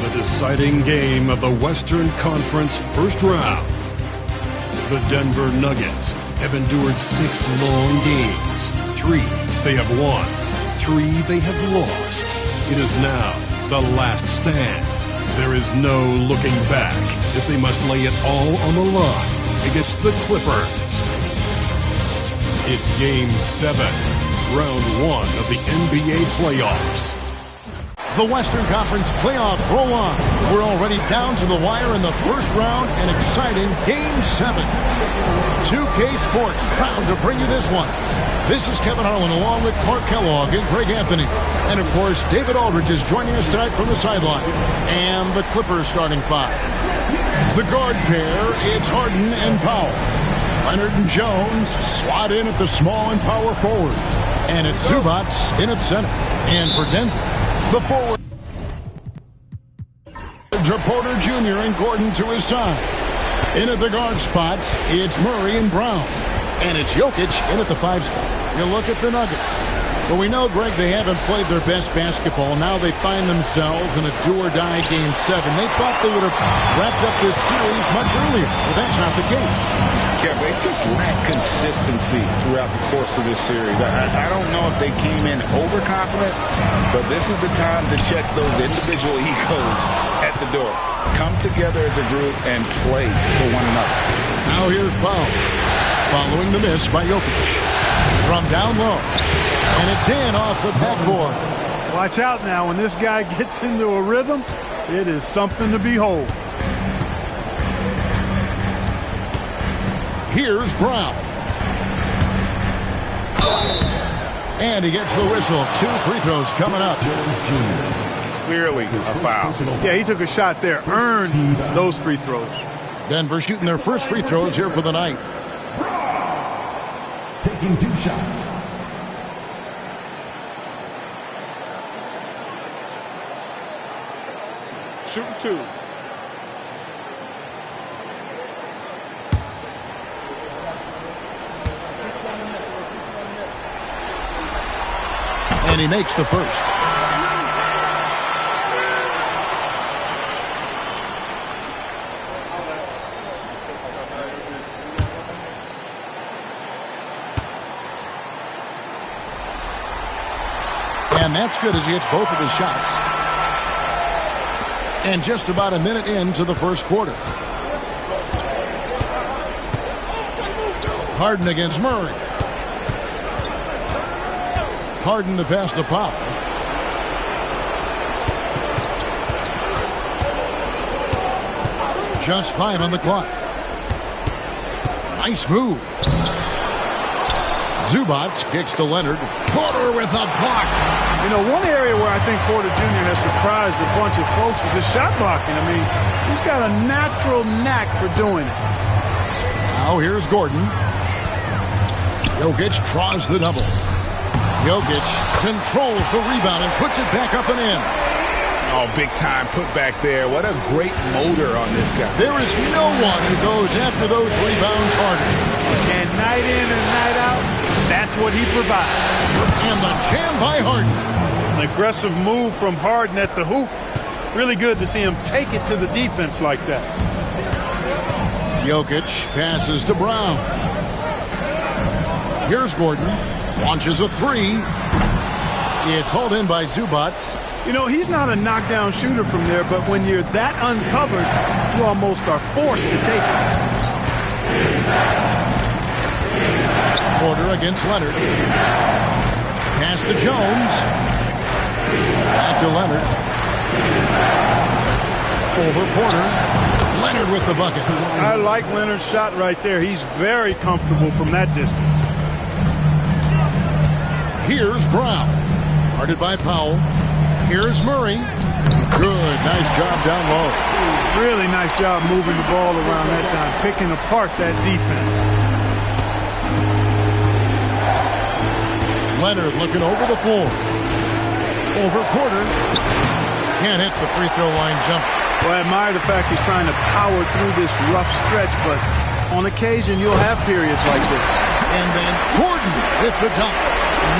The deciding game of the Western Conference first round. The Denver Nuggets have endured 6 long games. 3 they have won, 3 they have lost. It is now the last stand. There is no looking back as they must lay it all on the line against the Clippers. It's Game 7, Round 1 of the NBA playoffs. The Western Conference playoffs roll on. We're already down to the wire in the first round, an exciting Game 7. 2K Sports proud to bring you this one. This is Kevin Harlan along with Clark Kellogg and Greg Anthony. And, of course, David Aldridge is joining us tonight from the sideline. And the Clippers starting 5. The guard pair, it's Harden and Powell. Leonard and Jones slot in at the small and power forward. And it's Zubac in at center. And for Denver, the forward to Porter Jr. and Gordon to his side. In at the guard spots, it's Murray and Brown. And it's Jokic in at the 5 spot. You look at the Nuggets. Well, we know, Greg, they haven't played their best basketball. Now they find themselves in a do-or-die Game 7. They thought they would have wrapped up this series much earlier, but that's not the case. Yeah, they just lack consistency throughout the course of this series. I don't know if they came in overconfident, but this is the time to check those individual egos at the door. Come together as a group and play for one another. Now here's Powell, following the miss by Jokic. From down low, and it's in off the backboard. Watch out now. When this guy gets into a rhythm, it is something to behold. Here's Brown. And he gets the whistle. 2 free throws coming up. Clearly a foul. Yeah, he took a shot there. Earned those free throws. Denver shooting their first free throws here for the night. Taking 2 shots. Shooting 2. And he makes the first. And that's good as he hits both of his shots. And just about a minute into the first quarter. Harden against Murray. Harden the pass to Powell. Just 5 on the clock. Nice move. Zubac kicks to Leonard. Porter with a block. You know, one area where I think Porter Jr. has surprised a bunch of folks is his shot blocking. I mean, he's got a natural knack for doing it. Now here's Gordon. Jokic draws the double. Jokic controls the rebound and puts it back up and in. Oh, big time put back there. What a great motor on this guy. There is no one who goes after those rebounds harder. And night in and night out, that's what he provides. And the jam by Harden. An aggressive move from Harden at the hoop. Really good to see him take it to the defense like that. Jokic passes to Brown. Here's Gordon. Launches a 3. It's hauled in by Zubac. You know, he's not a knockdown shooter from there, but when you're that uncovered, you almost are forced to take it. Porter against Leonard. Pass to Jones. Back to Leonard. Over Porter. Leonard with the bucket. I like Leonard's shot right there. He's very comfortable from that distance. Here's Brown. Guarded by Powell. Here's Murray. Good. Nice job down low. Really nice job moving the ball around that time, picking apart that defense. Leonard looking over the floor. Over Porter. Can't hit the free throw line jump. Well, I admire the fact he's trying to power through this rough stretch, but on occasion you'll have periods like this. And then Gordon with the dunk.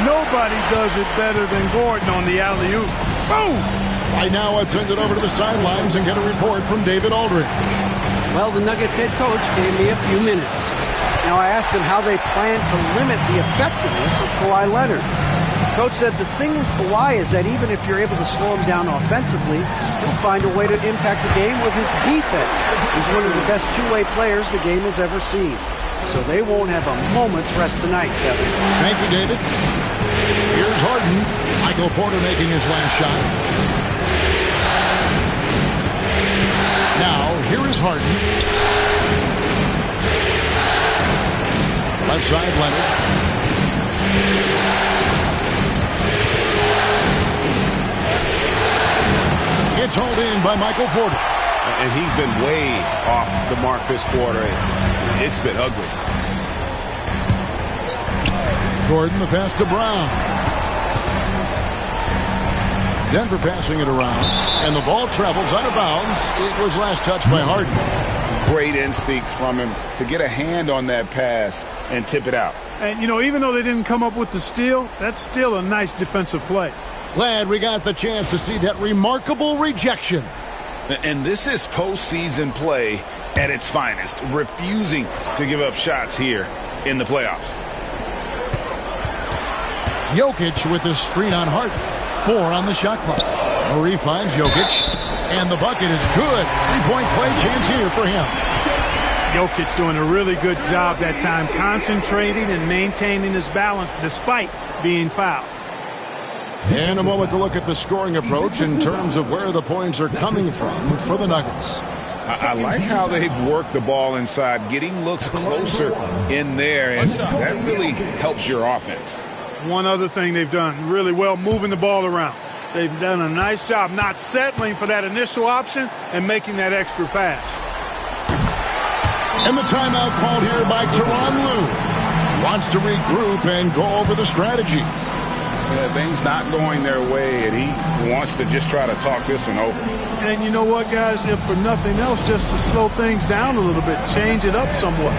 Nobody does it better than Gordon on the alley-oop. Boom! Right now, let's send it over to the sidelines and get a report from David Aldridge. Well, the Nuggets head coach gave me a few minutes. Now, I asked him how they plan to limit the effectiveness of Kawhi Leonard. Coach said the thing with Kawhi is that even if you're able to slow him down offensively, he'll find a way to impact the game with his defense. He's one of the best two-way players the game has ever seen. So they won't have a moment's rest tonight, Kevin. Thank you, David. Here's Harden. Michael Porter making his last shot. Now, here is Harden. Left side, Leonard. It's hauled in by Michael Porter. And he's been way off the mark this quarter. It's been ugly. Gordon, the pass to Brown. Denver passing it around, and the ball travels out of bounds. It was last touched by Harden. Great instincts from him to get a hand on that pass and tip it out. And, you know, even though they didn't come up with the steal, that's still a nice defensive play. Glad we got the chance to see that remarkable rejection. And this is postseason play at its finest, refusing to give up shots here in the playoffs. Jokic with the screen on Harden. 4 on the shot clock. Murray finds Jokic, and the bucket is good. Three-point play chance here for him. Jokic doing a really good job that time, concentrating and maintaining his balance despite being fouled. And a moment to look at the scoring approach in terms of where the points are coming from for the Nuggets. I like how they've worked the ball inside, getting looks closer in there, and that really helps your offense. One other thing they've done really well, moving the ball around. They've done a nice job not settling for that initial option and making that extra pass. And the timeout called here by Tyronn Lue. Wants to regroup and go over the strategy. Yeah, things not going their way, and he wants to just try to talk this one over. And you know what, guys? If for nothing else, just to slow things down a little bit, change it up somewhat.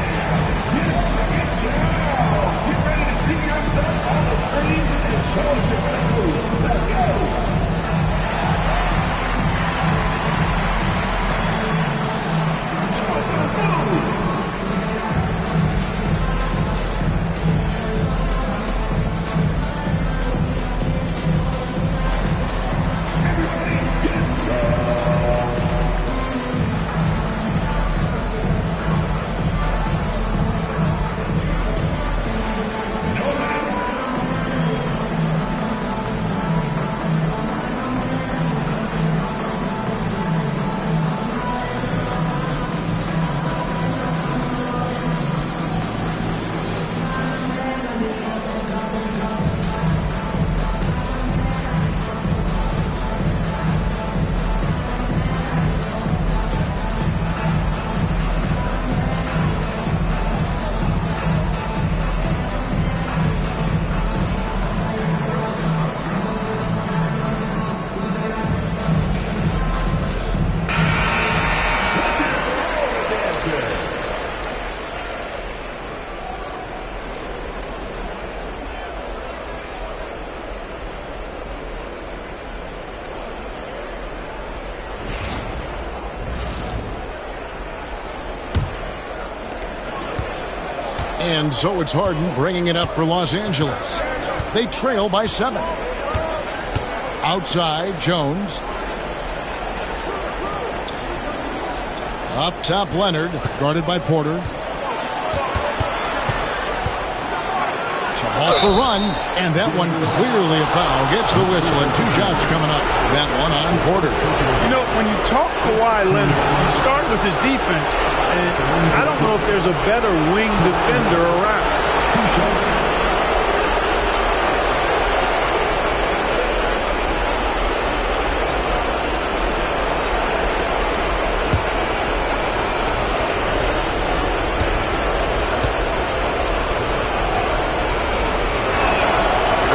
And so it's Harden bringing it up for Los Angeles. They trail by 7. Outside, Jones. Up top, Leonard, guarded by Porter. Off the run, and that one clearly a foul. Gets the whistle, and 2 shots coming up. That one on Porter. You know, when you talk Kawhi Leonard, you start with his defense, and I don't know if there's a better wing defender around.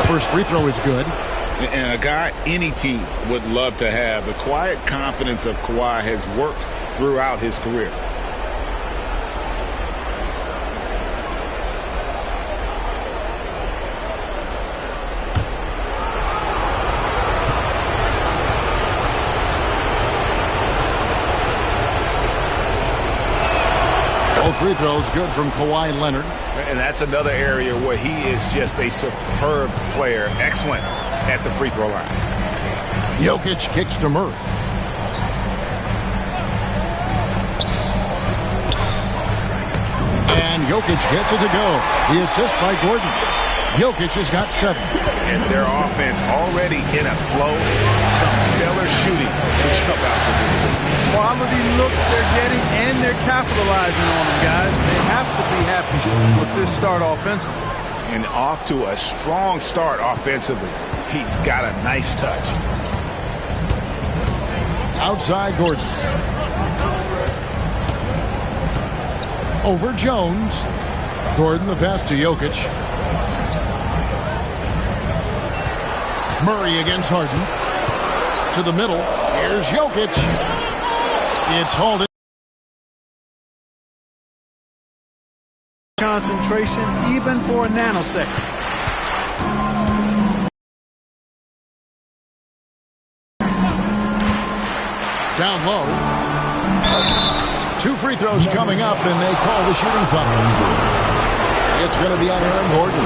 First free throw is good. And a guy any team would love to have. The quiet confidence of Kawhi has worked throughout his career. free throws good from Kawhi Leonard. And that's another area where he is just a superb player. Excellent at the free throw line. Jokic kicks to Murray. And Jokic gets it to go. The assist by Gordon. Jokic has got 7. And their offense already in a flow. Some stellar shooting to jump out to this league. Quality looks they're getting, and they're capitalizing on them, guys. They have to be happy with this start offensively. And off to a strong start offensively. He's got a nice touch. Outside Gordon. Over Jones. Gordon, the pass to Jokic. Murray against Harden. To the middle. Here's Jokic. It's hauled in. Concentration, even for a nanosecond. Down low. 2 free throws coming up, and they call the shooting foul. It's going to be on Aaron Gordon.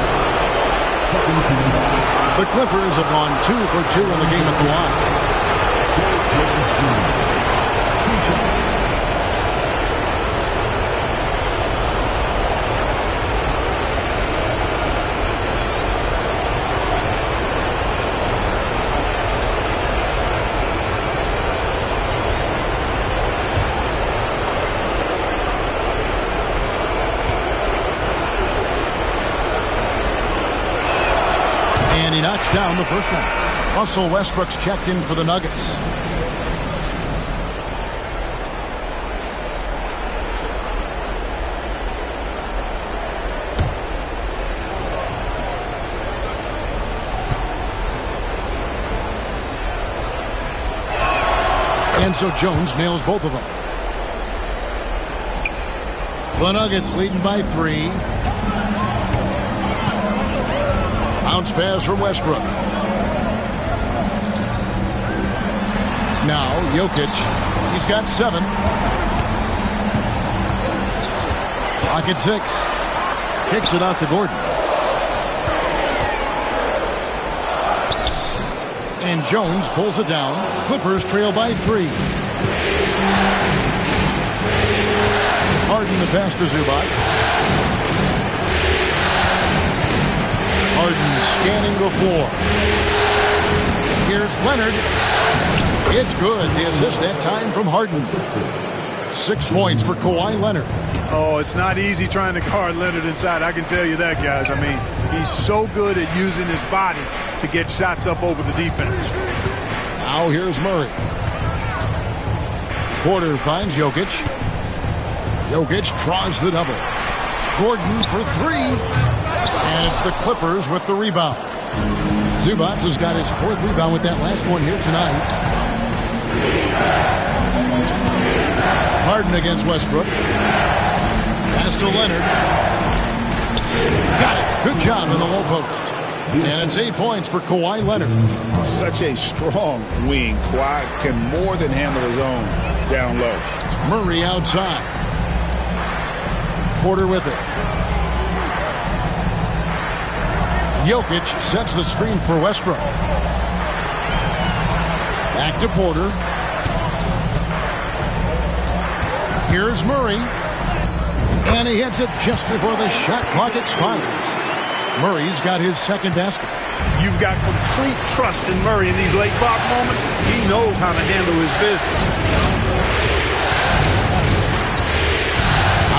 The Clippers have gone 2 for 2 in the game at the line. And he knocks down the first one. Russell Westbrook's checked in for the Nuggets. And so Jones nails both of them. The Nuggets leading by 3. Bounce pass from Westbrook. Now Jokic. He's got 7. Pocket 6. Kicks it out to Gordon. And Jones pulls it down. Clippers trail by 3. Harden the pass to Zubac. Harden scanning the floor. Here's Leonard. It's good. The assist that time from Harden. 6 points for Kawhi Leonard. Oh, it's not easy trying to guard Leonard inside. I can tell you that, guys. I mean, he's so good at using his body to get shots up over the defense. Now here's Murray. Porter finds Jokic. Jokic draws the double. Gordon for 3. And it's the Clippers with the rebound. Zubac has got his 4th rebound with that last one here tonight. Harden against Westbrook. Pass to Leonard. Got it. Good job in the low post. And it's 8 points for Kawhi Leonard. Such a strong wing. Kawhi can more than handle his own down low. Murray outside. Porter with it. Jokic sets the screen for Westbrook. Back to Porter. Here's Murray. And he hits it just before the shot clock expires. Murray's got his 2nd basket. You've got complete trust in Murray in these late clock moments. He knows how to handle his business.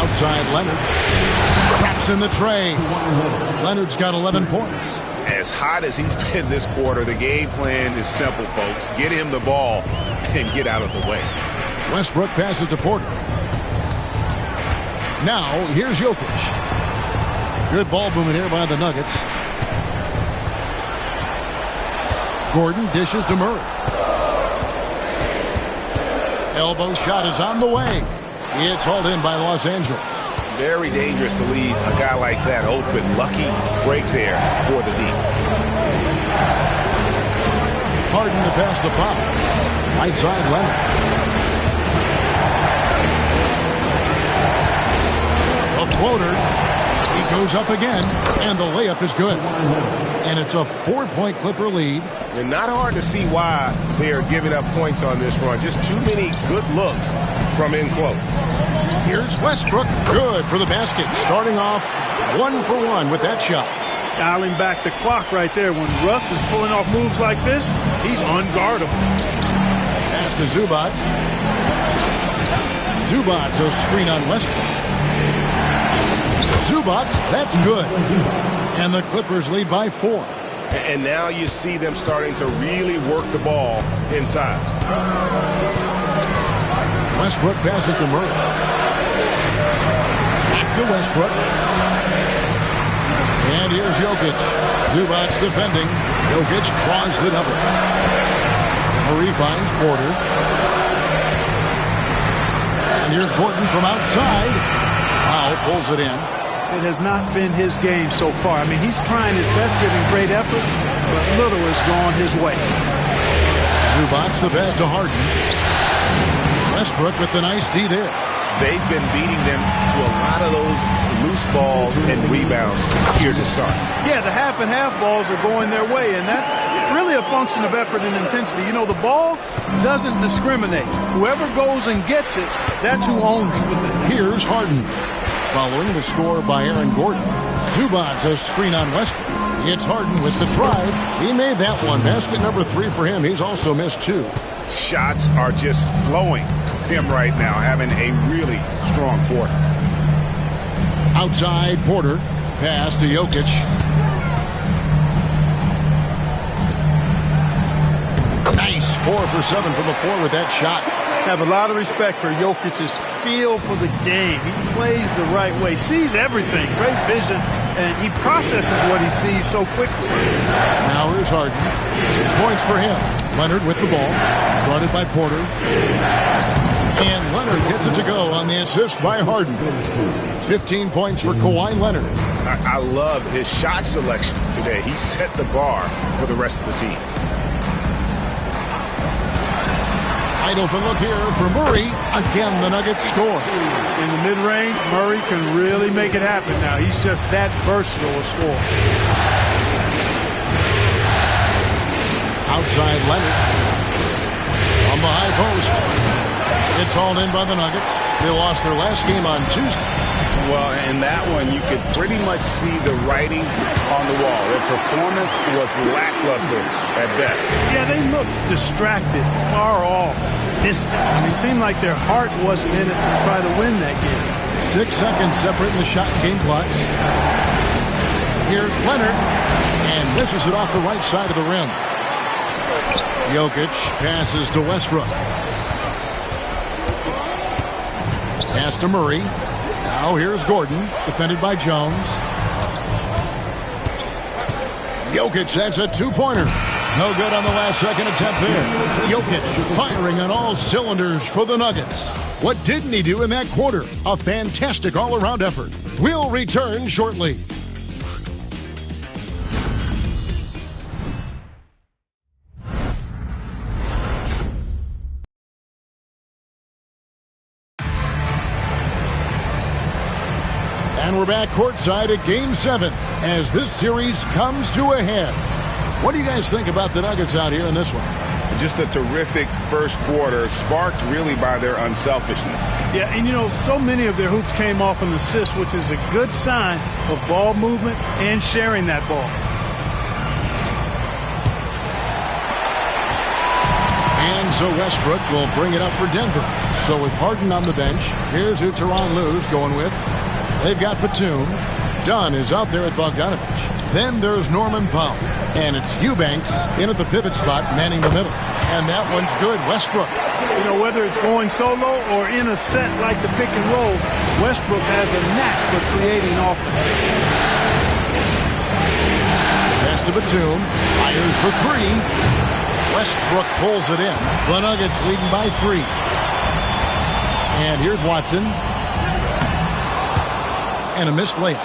Outside Leonard. Craps in the tray. Leonard's got 11 points. As hot as he's been this quarter, the game plan is simple, folks. Get him the ball and get out of the way. Westbrook passes to Porter. Now, here's Jokic. Good ball movement here by the Nuggets. Gordon dishes to Murray. Elbow shot is on the way. It's hauled in by Los Angeles. Very dangerous to leave a guy like that open. Lucky break there for the D. Harden the pass to Pop. Right side Leonard. Floater. He goes up again, and the layup is good. And it's a 4-point Clipper lead. And not hard to see why they are giving up points on this run. Just too many good looks from in close. Here's Westbrook. Good for the basket. Starting off 1 for 1 with that shot. Dialing back the clock right there. When Russ is pulling off moves like this, he's unguardable. Pass to Zubac. Zubac, a screen on Westbrook. Zubac, that's good. And the Clippers lead by 4. And now you see them starting to really work the ball inside. Westbrook passes to Murray. Back to Westbrook. And here's Jokic. Zubac defending. Jokic draws the double. Murray finds Porter. And here's Gordon from outside. Powell pulls it in. It has not been his game so far. I mean, he's trying his best, giving great effort, but little has gone his way. Zubac the pass to Harden. Westbrook with the nice D there. They've been beating them to a lot of those loose balls and rebounds here to start. Yeah, the half and half balls are going their way, and that's really a function of effort and intensity. You know, the ball doesn't discriminate. Whoever goes and gets it, that's who owns it. Here's Harden. Following the score by Aaron Gordon. Zubac a screen on Westbrook. It's Harden with the drive. He made that one. Basket number 3 for him. He's also missed 2. Shots are just flowing for him right now, having a really strong quarter. Outside Porter. Pass to Jokic. Nice 4 for 7 from the floor with that shot. Have a lot of respect for Jokic's feel for the game. He plays the right way, sees everything, great vision, and he processes what he sees so quickly. Now here's Harden. 6 points for him. Leonard with the ball. Guarded by Porter. And Leonard gets it to go on the assist by Harden. 15 points for Kawhi Leonard. I love his shot selection today. He set the bar for the rest of the team. Wide open look here for Murray. Again, the Nuggets score. In the mid-range, Murray can really make it happen now. He's just that versatile a scorer. Outside Leonard. On the high post. It's hauled in by the Nuggets. They lost their last game on Tuesday. Well, in that one, you could pretty much see the writing on the wall. Their performance was lackluster at best. Yeah, they looked distracted, far off, distant. I mean, it seemed like their heart wasn't in it to try to win that game. 6 seconds separating the shot and game clocks. Here's Leonard. And misses it off the right side of the rim. Jokic passes to Westbrook. Pass to Murray. Now here's Gordon, defended by Jones. Jokic, that's a 2-pointer. No good on the last second attempt there. Jokic firing on all cylinders for the Nuggets. What didn't he do in that quarter? A fantastic all-around effort. We'll return shortly. And we're back courtside at Game 7 as this series comes to a head. What do you guys think about the Nuggets out here in this one? Just a terrific first quarter, sparked really by their unselfishness. Yeah, and you know, so many of their hoops came off an assist, which is a good sign of ball movement and sharing that ball. And so Westbrook will bring it up for Denver. So with Harden on the bench, here's who Tyronn Lue's going with. They've got Batum. Dunn is out there at Bogdanovich. Then there's Norman Powell. And it's Eubanks in at the pivot spot, manning the middle. And that one's good. Westbrook. You know, whether it's going solo or in a set like the pick and roll, Westbrook has a knack for creating offense. Pass to Batum. Fires for 3. Westbrook pulls it in. The Nuggets leading by 3. And here's Watson. And a missed layup.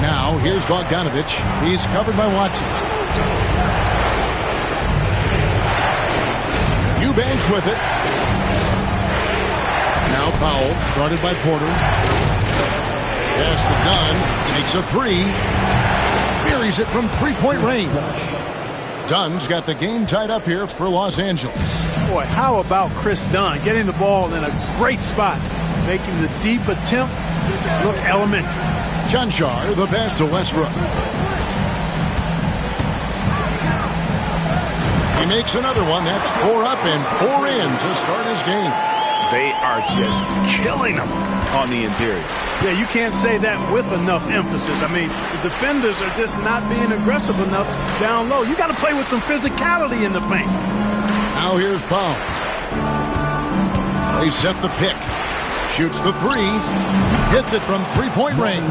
Now, here's Bogdanovich. He's covered by Watson. Eubanks with it. Now Powell, guarded by Porter. Pass to Dunn. Takes a three. Buries it from three-point range. Dunn's got the game tied up here for Los Angeles. Boy, how about Chris Dunn getting the ball in a great spot, making the deep attempt look elementary. John Shar, the pass to Westbrook. He makes another one. That's 4 up and 4 in to start his game. They are just killing them on the interior. Yeah, you can't say that with enough emphasis. I mean, the defenders are just not being aggressive enough down low. You got to play with some physicality in the paint. Now here's Powell. They set the pick. Shoots the three. Hits it from three-point range.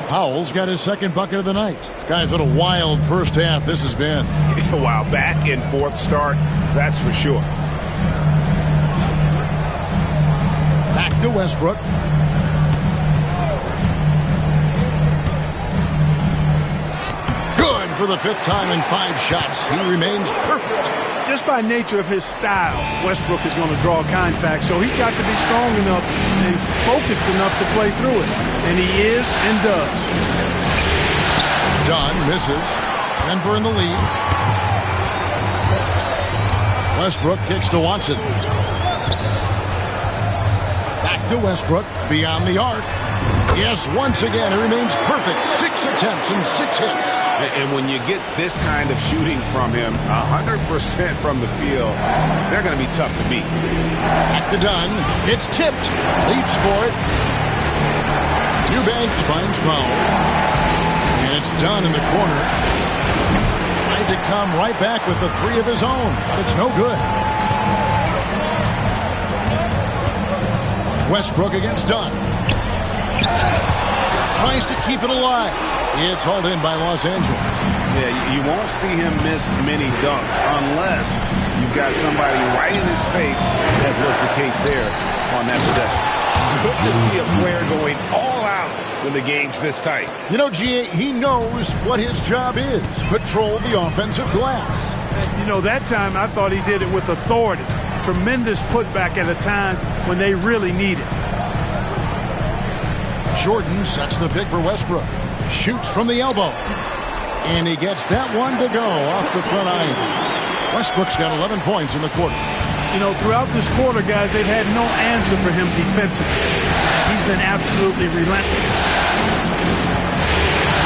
Powell's got his second bucket of the night. Guys, what a wild first half this has been. Wow, back and forth start, that's for sure. Back to Westbrook. Good for the 5th time in 5 shots. He remains perfect. Just by nature of his style, Westbrook is going to draw contact, so he's got to be strong enough and focused enough to play through it. And he is and does. Dunn misses. Denver in the lead. Westbrook kicks to Watson. Back to Westbrook, beyond the arc. Yes, once again, it remains perfect. 6 attempts and 6 hits. And when you get this kind of shooting from him, 100% from the field, they're going to be tough to beat. Back to Dunn. It's tipped. Leaps for it. Eubanks finds Powell. And it's Dunn in the corner. Tried to come right back with the 3 of his own, but it's no good. Westbrook against Dunn. Tries to keep it alive. It's hauled in by Los Angeles. Yeah, you won't see him miss many dunks unless you've got somebody right in his face, as was the case there on that possession. Good to see a player going all out when the game's this tight. You know, G.A., he knows what his job is. Control the offensive glass. You know, that time I thought he did it with authority. Tremendous putback at a time when they really need it. Jordan sets the pick for Westbrook. Shoots from the elbow. And he gets that one to go off the front iron. Westbrook's got 11 points in the quarter. You know, throughout this quarter, guys, they've had no answer for him defensively. He's been absolutely relentless.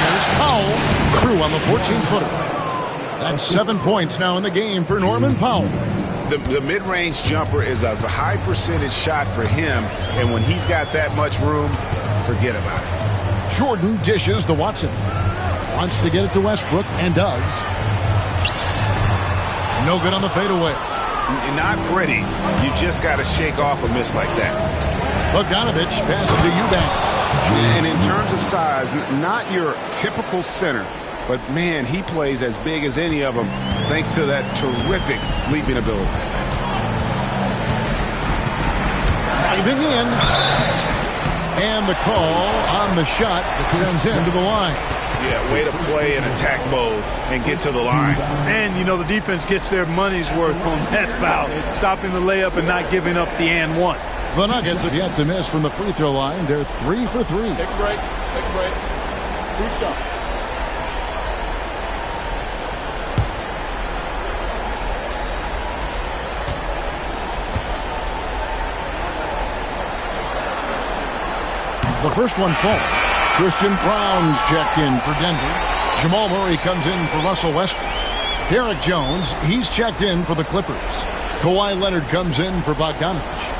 There's Powell. Crew on the 14-footer. That's 7 points now in the game for Norman Powell. The mid-range jumper is a high percentage shot for him, and when he's got that much room, forget about it. Jordan dishes to Watson. Wants to get it to Westbrook, and does. No good on the fadeaway. Not pretty. You just got to shake off a miss like that. Bogdanovich passes to Eubanks. And in terms of size, not your typical center, but man, he plays as big as any of them thanks to that terrific leaping ability. Driving in. And the call on the shot that sends him to the line. Yeah, way to play in attack mode and get to the line. And, you know, the defense gets their money's worth on that foul, stopping the layup and not giving up the and one. The Nuggets have yet to miss from the free throw line. They're 3 for 3. Take a break. Take a break. 2 shots. The first one falls. Christian Brown's checked in for Denver. Jamal Murray comes in for Russell Westbrook. Derek Jones, he's checked in for the Clippers. Kawhi Leonard comes in for Bogdanovich.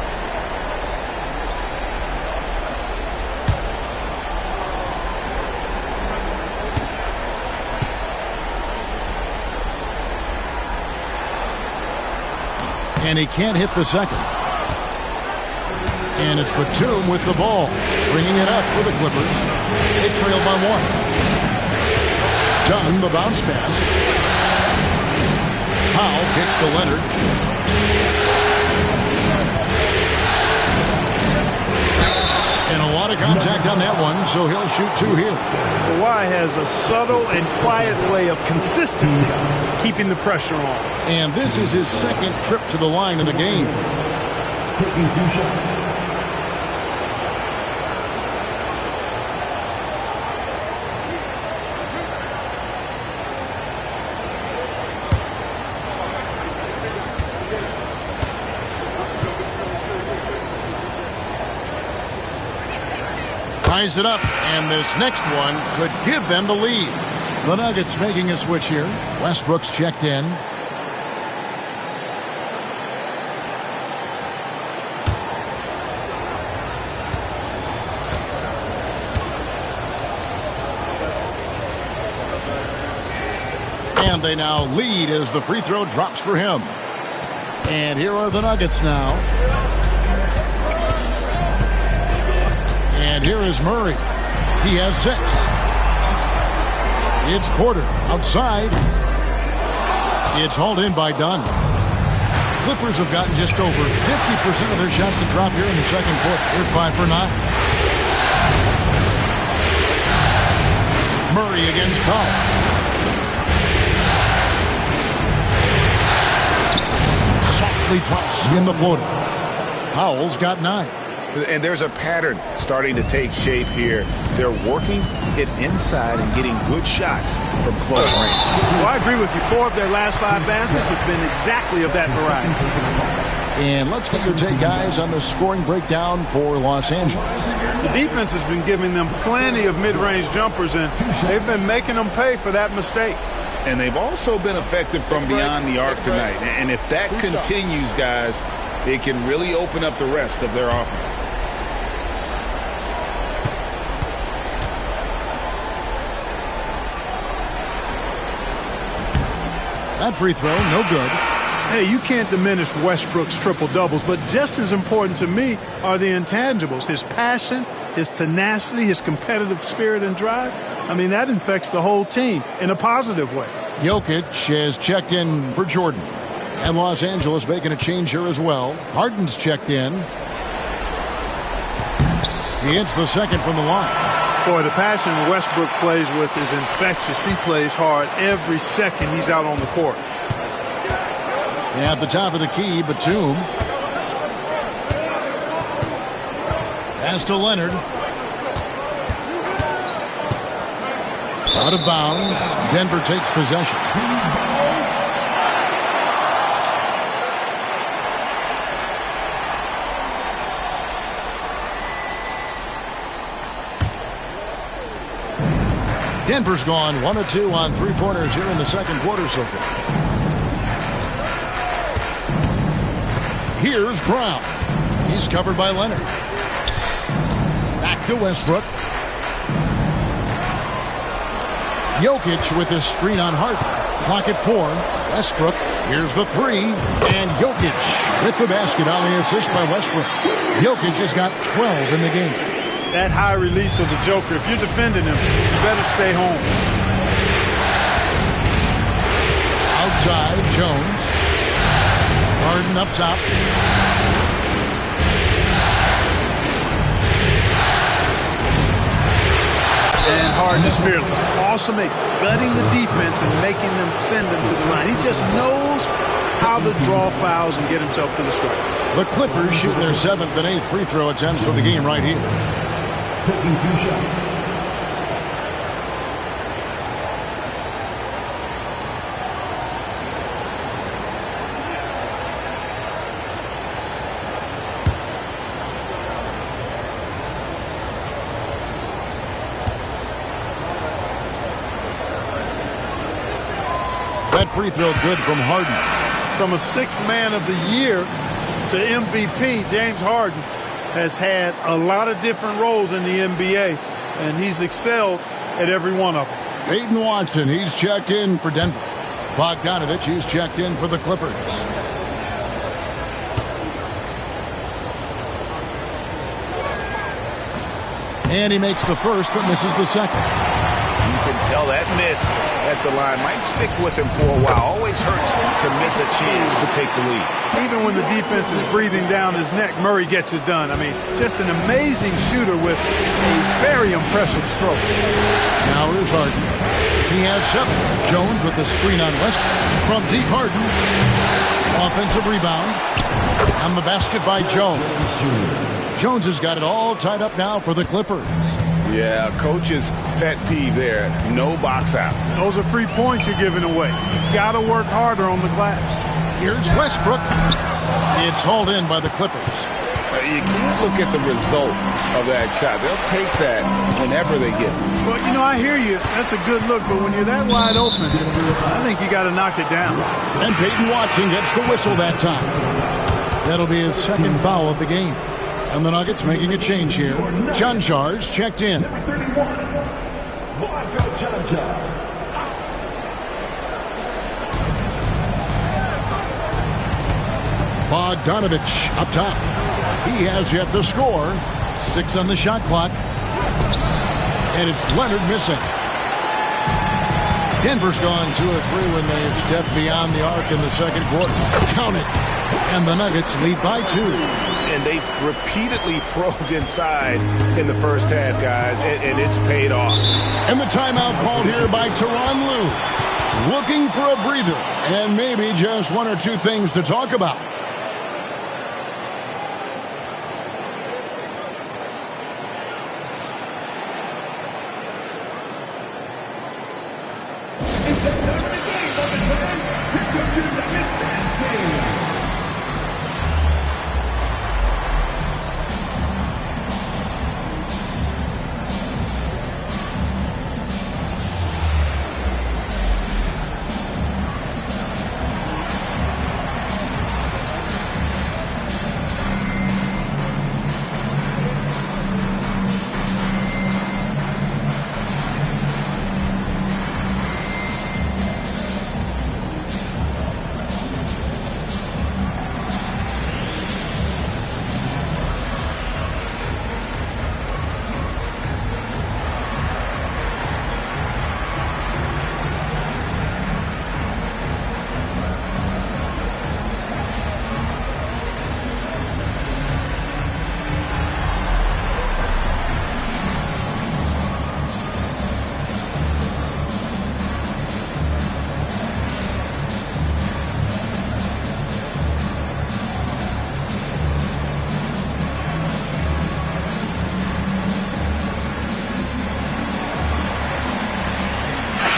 And he can't hit the second. And it's Batum with the ball, bringing it up for the Clippers. They trail by 1. Dunn, the bounce pass. Powell kicks to Leonard. And a lot of contact on that one, so he'll shoot 2 here. Kawhi has a subtle and quiet way of consistently keeping the pressure on. And this is his second trip to the line in the game. Taking 2 shots. ties it up, and this next one could give them the lead. The Nuggets making a switch here. Westbrook's checked in. And they now lead as the free throw drops for him. And here are the Nuggets now. And here is Murray. He has 6. It's Porter outside. It's hauled in by Dunn. Clippers have gotten just over 50% of their shots to drop here in the second quarter. They're 5 for 9. Murray against Powell. Softly drops in the floater. Powell's got 9. And there's a pattern starting to take shape here. They're working it inside and getting good shots from close range. Well, I agree with you. 4 of their last 5 baskets have been exactly of that variety. And let's get your take, guys, on the scoring breakdown for Los Angeles. The defense has been giving them plenty of mid-range jumpers, and they've been making them pay for that mistake. And they've also been effective from beyond the arc tonight. And if that continues, guys, it can really open up the rest of their offense. That free throw, no good. Hey, you can't diminish Westbrook's triple-doubles, but just as important to me are the intangibles. His passion, his tenacity, his competitive spirit and drive. I mean, that infects the whole team in a positive way. Jokic has checked in for Jordan. And Los Angeles making a change here as well. Harden's checked in. He hits the second from the line. Boy, the passion Westbrook plays with is infectious. He plays hard every second he's out on the court. At the top of the key, Batum. Pass to Leonard. Out of bounds. Denver takes possession. Denver's gone 1 of 2 on 3-pointers here in the second quarter so far. Here's Brown. He's covered by Leonard. Back to Westbrook. Jokic with his screen on Harden. Clock at 4. Westbrook. Here's the 3. And Jokic with the basket on the assist by Westbrook. Jokic has got 12 in the game. That high release of the Joker, if you're defending him, you better stay home. Outside, Jones. Harden up top. And Harden is fearless. Awesome at gutting the defense and making them send him to the line. He just knows how to draw fouls and get himself to the stripe. The Clippers shooting their 7th and 8th free throw attempts for the game right here. Taking 2 shots. That free throw good from Harden. From a 6th man of the year to MVP, James Harden has had a lot of different roles in the NBA, and he's excelled at every one of them. Peyton Watson, he's checked in for Denver. Bogdanovich, he's checked in for the Clippers. And he makes the first, but misses the second. You can tell that miss at the line might stick with him for a while. Always hurts to miss a chance to take the lead. Even when the defense is breathing down his neck, Murray gets it done. I mean, just an amazing shooter with a very impressive stroke. Now here's Harden. He has 7. Jones with the screen on Westbrook. From deep, Harden. Offensive rebound. And the basket by Jones. Jones has got it all tied up now for the Clippers. Yeah, coach's pet peeve there. No box out. Those are free points you're giving away. You got to work harder on the glass. Here's Westbrook. It's hauled in by the Clippers. You can't look at the result of that shot. They'll take that whenever they get it. Well, you know, I hear you. That's a good look, but when you're that wide open, I think you got to knock it down. And Peyton Watson gets the whistle that time. That'll be his second foul of the game. And the Nuggets making a change here. John Charles checked in. Bogdanovich up top. He has yet to score. 6 on the shot clock. And it's Leonard missing. Denver's gone 2 of 3 when they've stepped beyond the arc in the second quarter. Count it. And the Nuggets lead by 2. And they've repeatedly probed inside in the first half, guys, and it's paid off. And the timeout called here by Tyronn Lue. Looking for a breather and maybe just 1 or 2 things to talk about.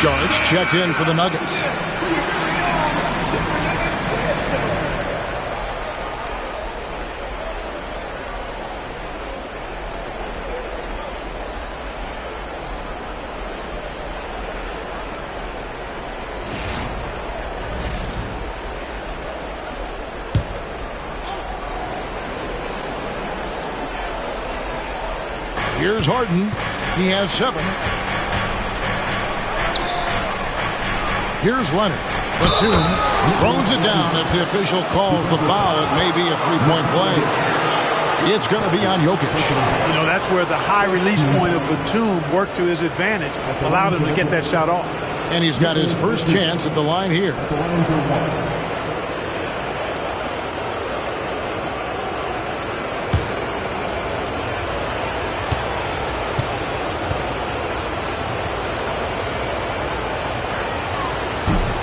Saric checked in for the Nuggets. Here's Harden. He has 7. Here's Leonard. Batum throws it down. If the official calls the foul, it may be a 3-point play. It's going to be on Jokic. You know, that's where the high release point of Batum worked to his advantage, allowed him to get that shot off. And he's got his first chance at the line here.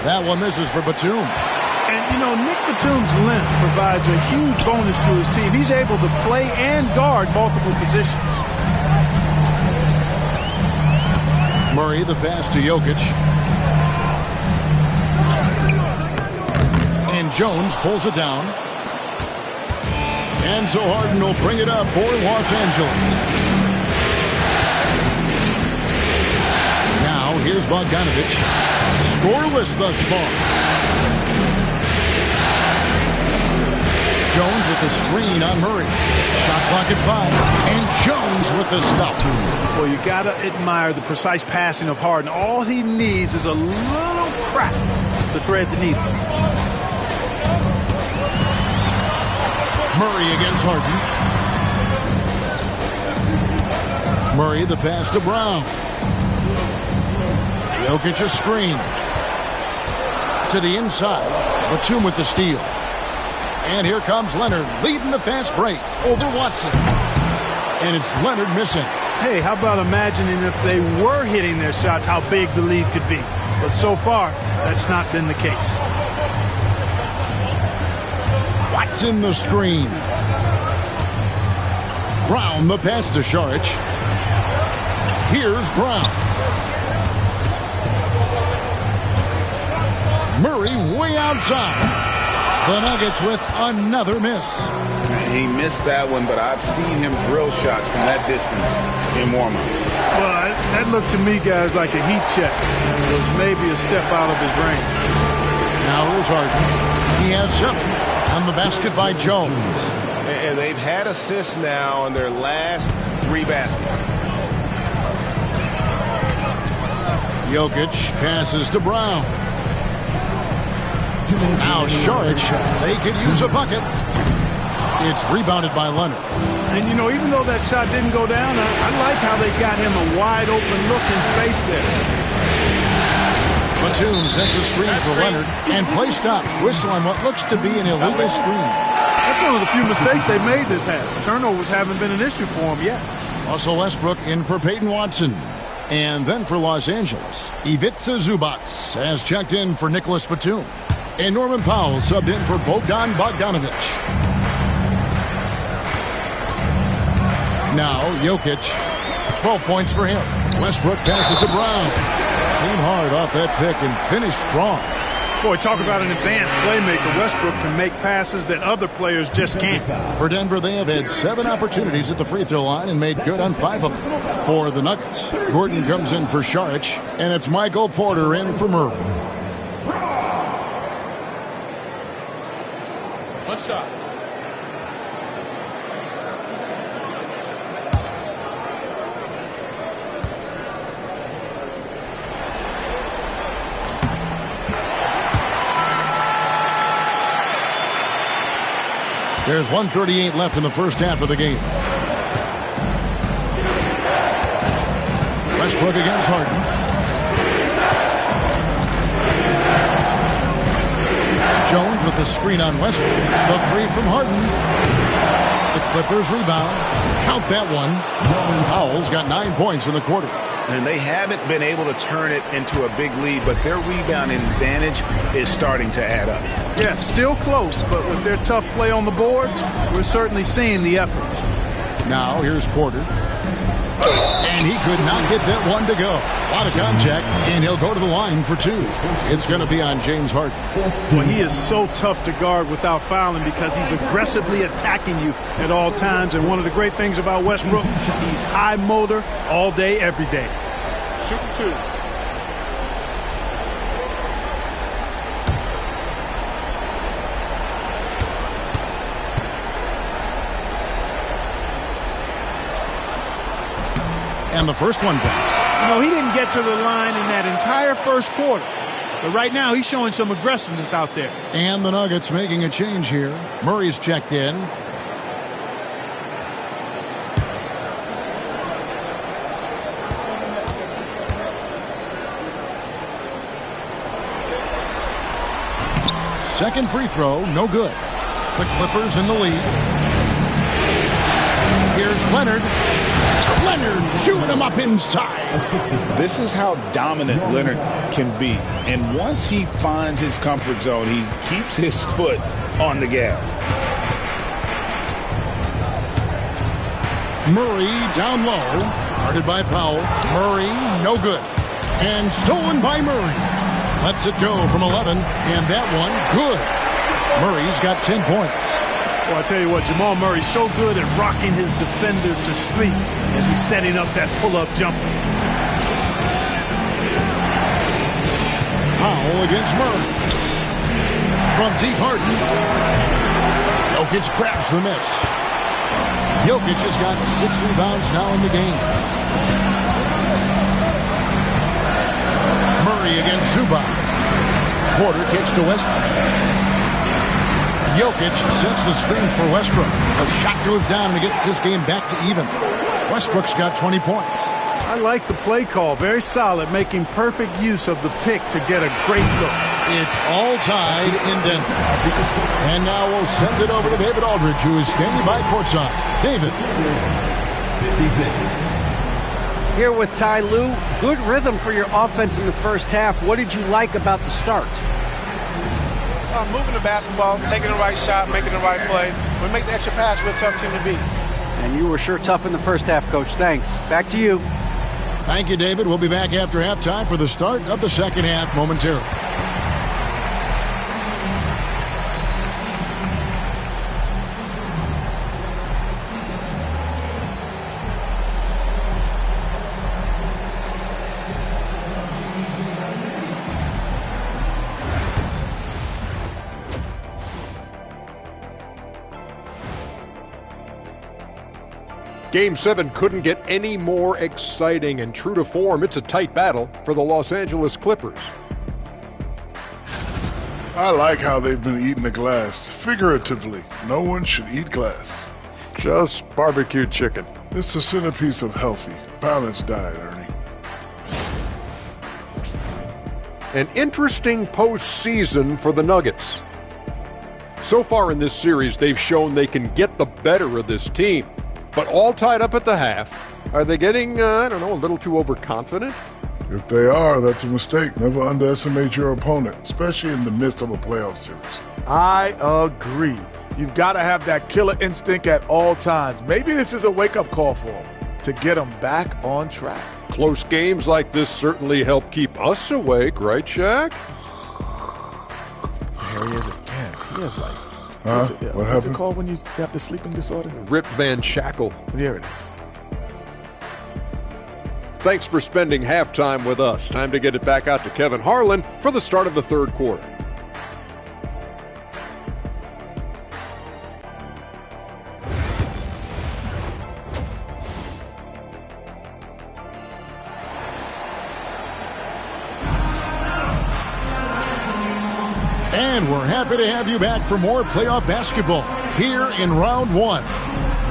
That one misses for Batum. And, you know, Nick Batum's length provides a huge bonus to his team. He's able to play and guard multiple positions. Murray, the pass to Jokic. And Jones pulls it down. And so Harden will bring it up for Los Angeles. Now, here's Bogdanovich. Scoreless thus far. Jones with the screen on Murray. Shot clock at 5. And Jones with the stuff. Well, you got to admire the precise passing of Harden. All he needs is a little crack to thread the needle. Murray against Harden. Murray the pass to Brown. Jokic a screen. To the inside. Batum with the steal. And here comes Leonard leading the fast break over Watson. And it's Leonard missing. Hey, how about imagining if they were hitting their shots, how big the lead could be. But so far, that's not been the case. Watson the screen. Brown the pass to Saric. Here's Brown. Murray way outside. The Nuggets with another miss. He missed that one, but I've seen him drill shots from that distance in warm-up. Well, that looked to me, guys, like a heat check. It was maybe a step out of his range. Now here's Harden. He has 7 on the basket by Jones. And they've had assists now on their last 3 baskets. Jokic passes to Brown. Now Saric, they could use a bucket. It's rebounded by Leonard. And, you know, even though that shot didn't go down, I like how they got him a wide-open look in space there. Batum sets a screen for Leonard, and play stops. Whistle on what looks to be an illegal screen. That's one of the few mistakes they made this half. Turnovers haven't been an issue for him yet. Russell Westbrook in for Peyton Watson. And then for Los Angeles, Ivica Zubac has checked in for Nicholas Batum. And Norman Powell subbed in for Bogdan Bogdanovic. Now Jokic, 12 points for him. Westbrook passes to Brown. Came hard off that pick and finished strong. Boy, talk about an advanced playmaker. Westbrook can make passes that other players just can't. For Denver, they have had 7 opportunities at the free throw line and made good on 5 of them. For the Nuggets, Gordon comes in for Saric, and it's Michael Porter in for Murray. One shot. There's 1:38 left in the first half of the game. Westbrook against Harden. Jones with the screen on Westbrook. The 3 from Harden. The Clippers rebound. Count that one. Powell's got 9 points in the quarter. And they haven't been able to turn it into a big lead, but their rebounding advantage is starting to add up. Yeah, still close, but with their tough play on the boards, we're certainly seeing the effort. Now here's Porter. And he could not get that one to go. A lot of contact, and he'll go to the line for 2. It's going to be on James Harden. Well, he is so tough to guard without fouling because he's aggressively attacking you at all times. And one of the great things about Westbrook, he's high motor all day, every day. Shooting 2. And the first one drops. You know, he didn't get to the line in that entire first quarter. But right now, he's showing some aggressiveness out there. And the Nuggets making a change here. Murray's checked in. Second free throw, no good. The Clippers in the lead. Here's Leonard. Leonard shooting him up inside. This is how dominant Leonard can be. And once he finds his comfort zone, he keeps his foot on the gas. Murray down low. Guarded by Powell. Murray, no good. And stolen by Murray. Lets it go from 11. And that one, good. Murray's got 10 points. Well, I tell you what, Jamal Murray's so good at rocking his defender to sleep as he's setting up that pull-up jumper. Powell against Murray. From deep Harden. Jokic grabs the miss. Jokic has got 6 rebounds now in the game. Murray against Zubac. Porter kicks to Westbrook. Jokic sets the screen for Westbrook. The shot goes down and he gets this game back to even. Westbrook's got 20 points. I like the play call. Very solid, making perfect use of the pick to get a great look. It's all tied in Denver. And now we'll send it over to David Aldridge, who is standing by courtside. David. 56. Here with Ty Lue. Good rhythm for your offense in the first half. What did you like about the start? Moving the basketball, taking the right shot, making the right play. When we make the extra pass, we're a tough team to beat. And you were sure tough in the first half, Coach. Thanks. Back to you. Thank you, David. We'll be back after halftime for the start of the second half momentarily. Game 7 couldn't get any more exciting, and true to form, it's a tight battle for the Los Angeles Clippers. I like how they've been eating the glass. Figuratively, no one should eat glass. Just barbecued chicken. It's the centerpiece of healthy, balanced diet, Ernie. An interesting postseason for the Nuggets. So far in this series, they've shown they can get the better of this team, but all tied up at the half. Are they getting, a little too overconfident? If they are, that's a mistake. Never underestimate your opponent, especially in the midst of a playoff series. I agree. You've got to have that killer instinct at all times. Maybe this is a wake-up call for them to get them back on track. Close games like this certainly help keep us awake, right, Shaq? There he is again. He is like, what what's happened? it called when you have the sleeping disorder? Rip Van Shackle. There it is. Thanks for spending halftime with us. Time to get it back out to Kevin Harlan for the start of the third quarter. And we're happy to have you back for more playoff basketball here in round one.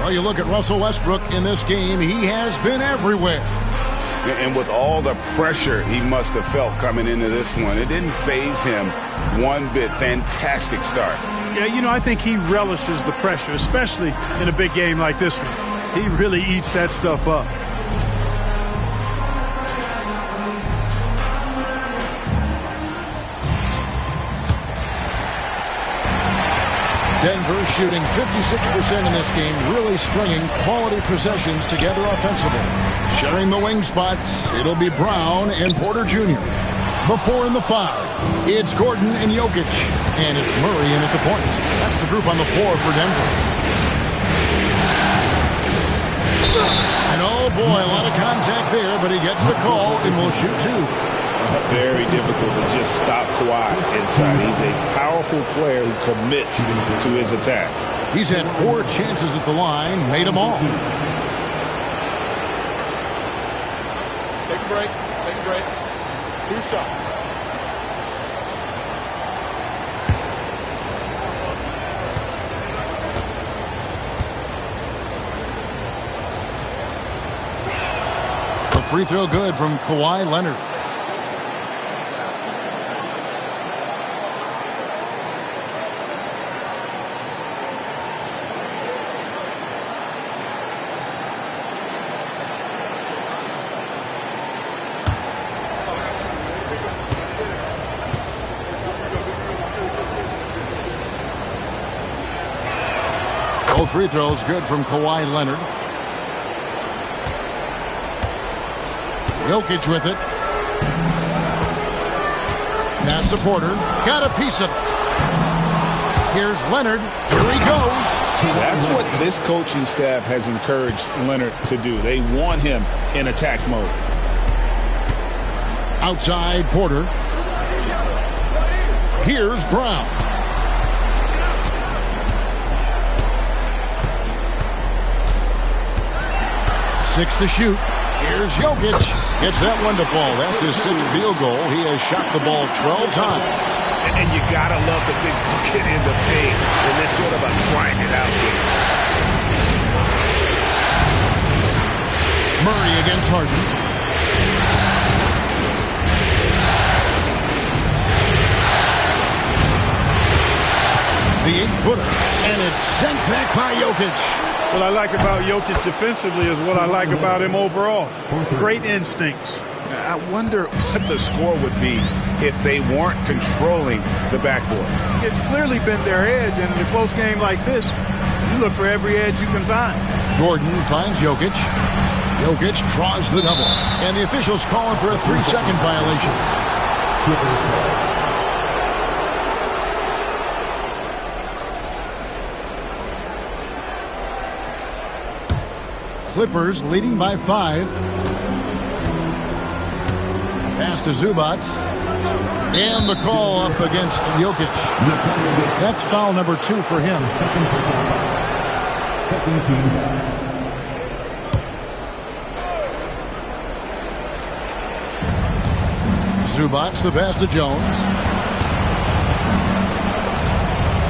Well, you look at Russell Westbrook in this game, he has been everywhere. And with all the pressure he must have felt coming into this one, it didn't faze him one bit. Fantastic start. Yeah, I think he relishes the pressure, especially in a big game like this one. He really eats that stuff up. Denver shooting 56% in this game, really stringing quality possessions together offensively. Sharing the wing spots, it'll be Brown and Porter Jr. Before in the foul, it's Gordon and Jokic. And it's Murray in at the point. That's the group on the floor for Denver. And oh boy, a lot of contact there, but he gets the call and will shoot two. Very difficult to just stop Kawhi inside. He's a powerful player who commits to his attacks. He's had 4 chances at the line, made them all. Take a break. Take a break. 2 shots. The free throw good from Kawhi Leonard. Both free throws good from Kawhi Leonard. Jokic with it. Pass to Porter. Got a piece of it. Here's Leonard. Here he goes. That's what this coaching staff has encouraged Leonard to do. They want him in attack mode. Outside Porter. Here's Brown. Six to shoot. Here's Jokic. Gets that one to fall. That's his 6th field goal. He has shot the ball 12 times. And you gotta love the big bucket in the paint in this sort of a grinded out game. Murray against Harden. The 8-footer. And it's sent back by Jokic. What I like about Jokic defensively is what I like about him overall. Great instincts. I wonder what the score would be if they weren't controlling the backboard. It's clearly been their edge, and in a close game like this, you look for every edge you can find. Gordon finds Jokic. Jokic draws the double. And the officials calling for a 3-second violation. Clippers leading by 5. Pass to Zubac. And the call up against Jokic. That's foul number 2 for him. Second team foul. Zubats. The pass to Jones.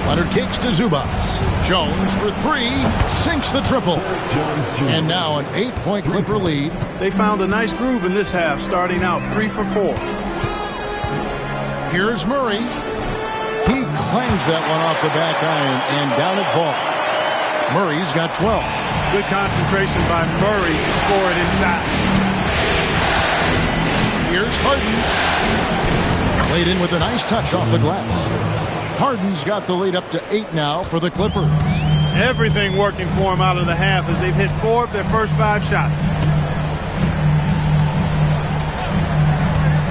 Leonard kicks to Zubats. Jones for three. Sinks the triple. And now an 8-point Clipper lead. They found a nice groove in this half, starting out 3 for 4. Here's Murray. He clangs that one off the back iron, and down it falls. Murray's got 12. Good concentration by Murray to score it inside. Here's Harden. Played in with a nice touch off the glass. Harden's got the lead up to 8 now for the Clippers. Everything working for him out of the half as they've hit 4 of their first 5 shots.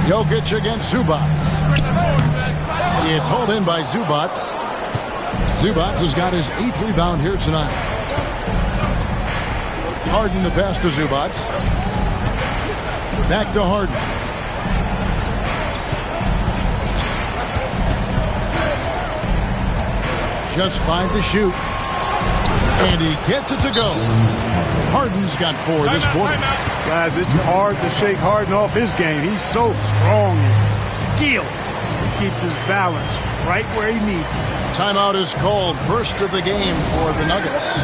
Jokic against Zubats. It's hauled in by Zubats. Zubats has got his 8th rebound here tonight. Harden the pass to Zubats. Back to Harden. Just 5 to shoot. And he gets it to go. Harden's got 4 this quarter. Guys, it's hard to shake Harden off his game. He's so strong and skilled. He keeps his balance right where he needs it. Timeout is called. First of the game for the Nuggets.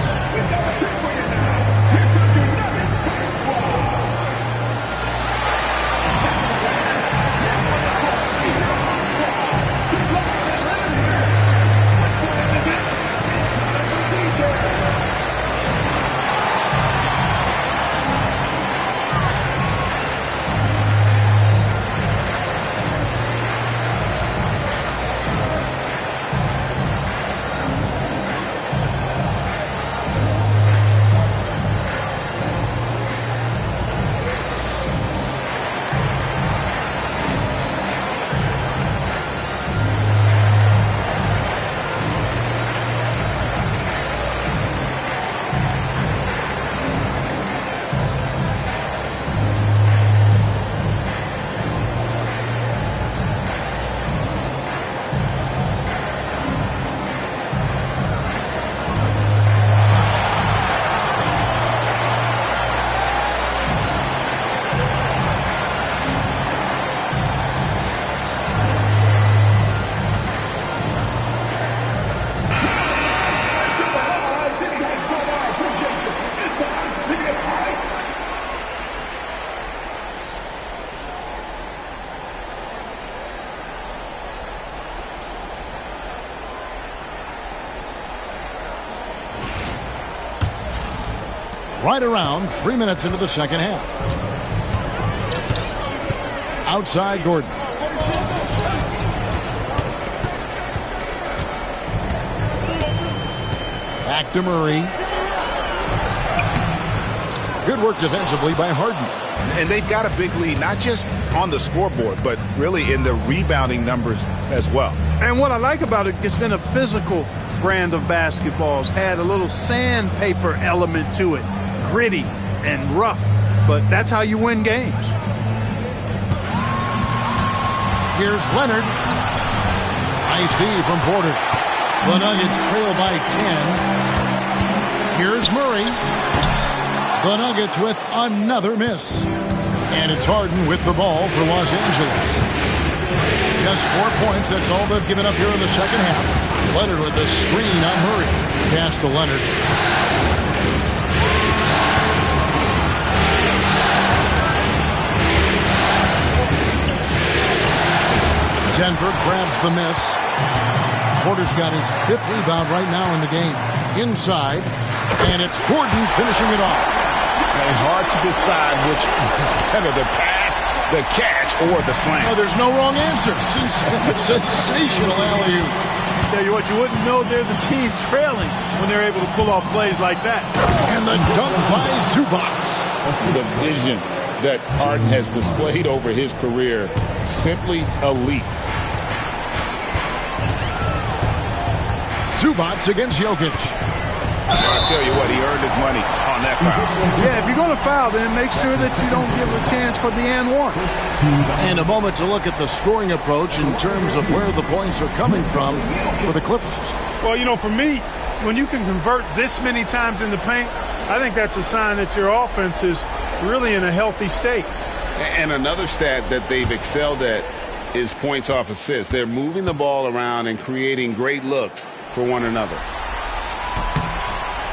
Right around 3 minutes into the second half. Outside Gordon. Back to Murray. Good work defensively by Harden. And they've got a big lead, not just on the scoreboard, but really in the rebounding numbers as well. And what I like about it, it's been a physical brand of basketball. It's had a little sandpaper element to it. Gritty and rough, but that's how you win games. Here's Leonard. Nice feed from Porter. The Nuggets trail by 10. Here's Murray. The Nuggets with another miss. And it's Harden with the ball for Los Angeles. Just 4 points. That's all they've given up here in the second half. Leonard with the screen on Murray. Pass to Leonard. Denver grabs the miss. Porter's got his 5th rebound right now in the game. Inside, and it's Gordon finishing it off. And hard to decide which was better, the pass, the catch, or the slam. Oh, there's no wrong answer. Sensational alley-oop. Tell you what, you wouldn't know they're the team trailing when they're able to pull off plays like that. And the dunk by Zubats. The vision that Harden has displayed over his career, simply elite. Zubats against Jokic. I'll tell you what, he earned his money on that foul. Yeah, if you're going to foul, then make sure that you don't give a chance for the and one. And a moment to look at the scoring approach in terms of where the points are coming from for the Clippers. Well, you know, for me, when you can convert this many times in the paint, I think that's a sign that your offense is really in a healthy state. And another stat that they've excelled at is points off assists. They're moving the ball around and creating great looks for one another.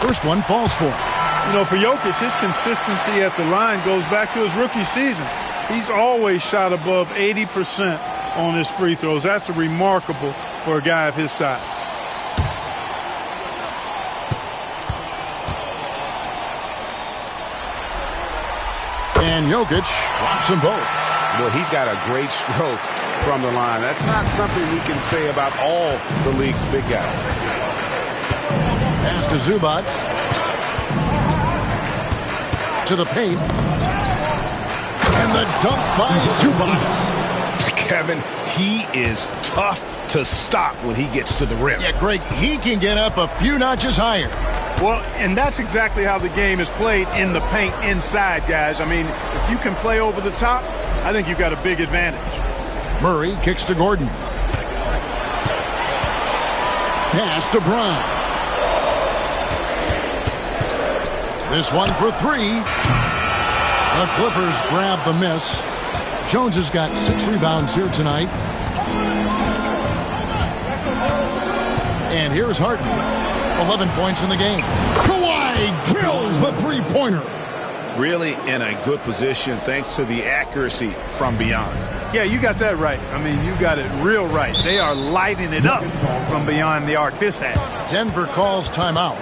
First one falls for him. You know, for Jokic, his consistency at the line goes back to his rookie season. He's always shot above 80% on his free throws. That's remarkable for a guy of his size. And Jokic drops them both. Well, he's got a great stroke from the line. That's not something we can say about all the league's big guys. Pass to Zubac. To the paint. And the dunk by Zubac. Kevin, he is tough to stop when he gets to the rim. Yeah, Greg, he can get up a few notches higher. Well, and that's exactly how the game is played in the paint inside, guys. I mean, if you can play over the top, I think you've got a big advantage. Murray kicks to Gordon. Pass to Brown. This one for three. The Clippers grab the miss. Jones has got 6 rebounds here tonight. And here's Harden. 11 points in the game. Kawhi drills the three-pointer. Really in a good position thanks to the accuracy from beyond. Yeah, you got that right. I mean, you got it real right. They are lighting it up from beyond the arc this half. Denver calls timeout.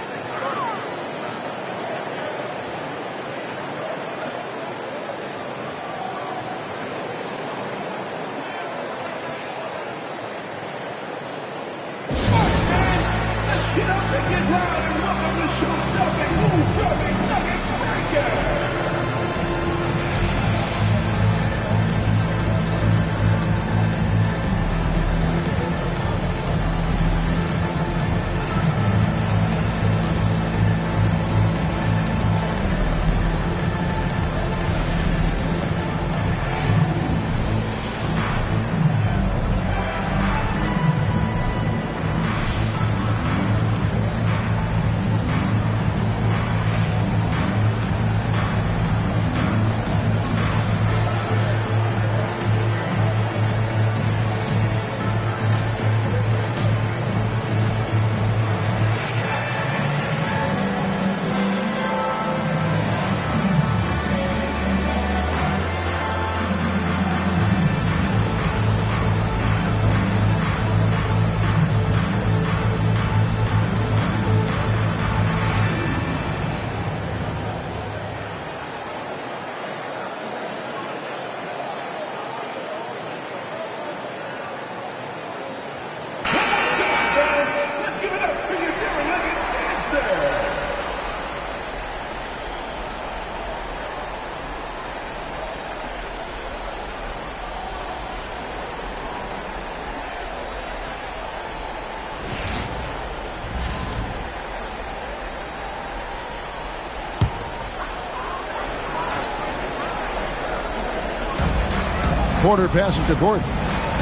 Porter passes to Gordon.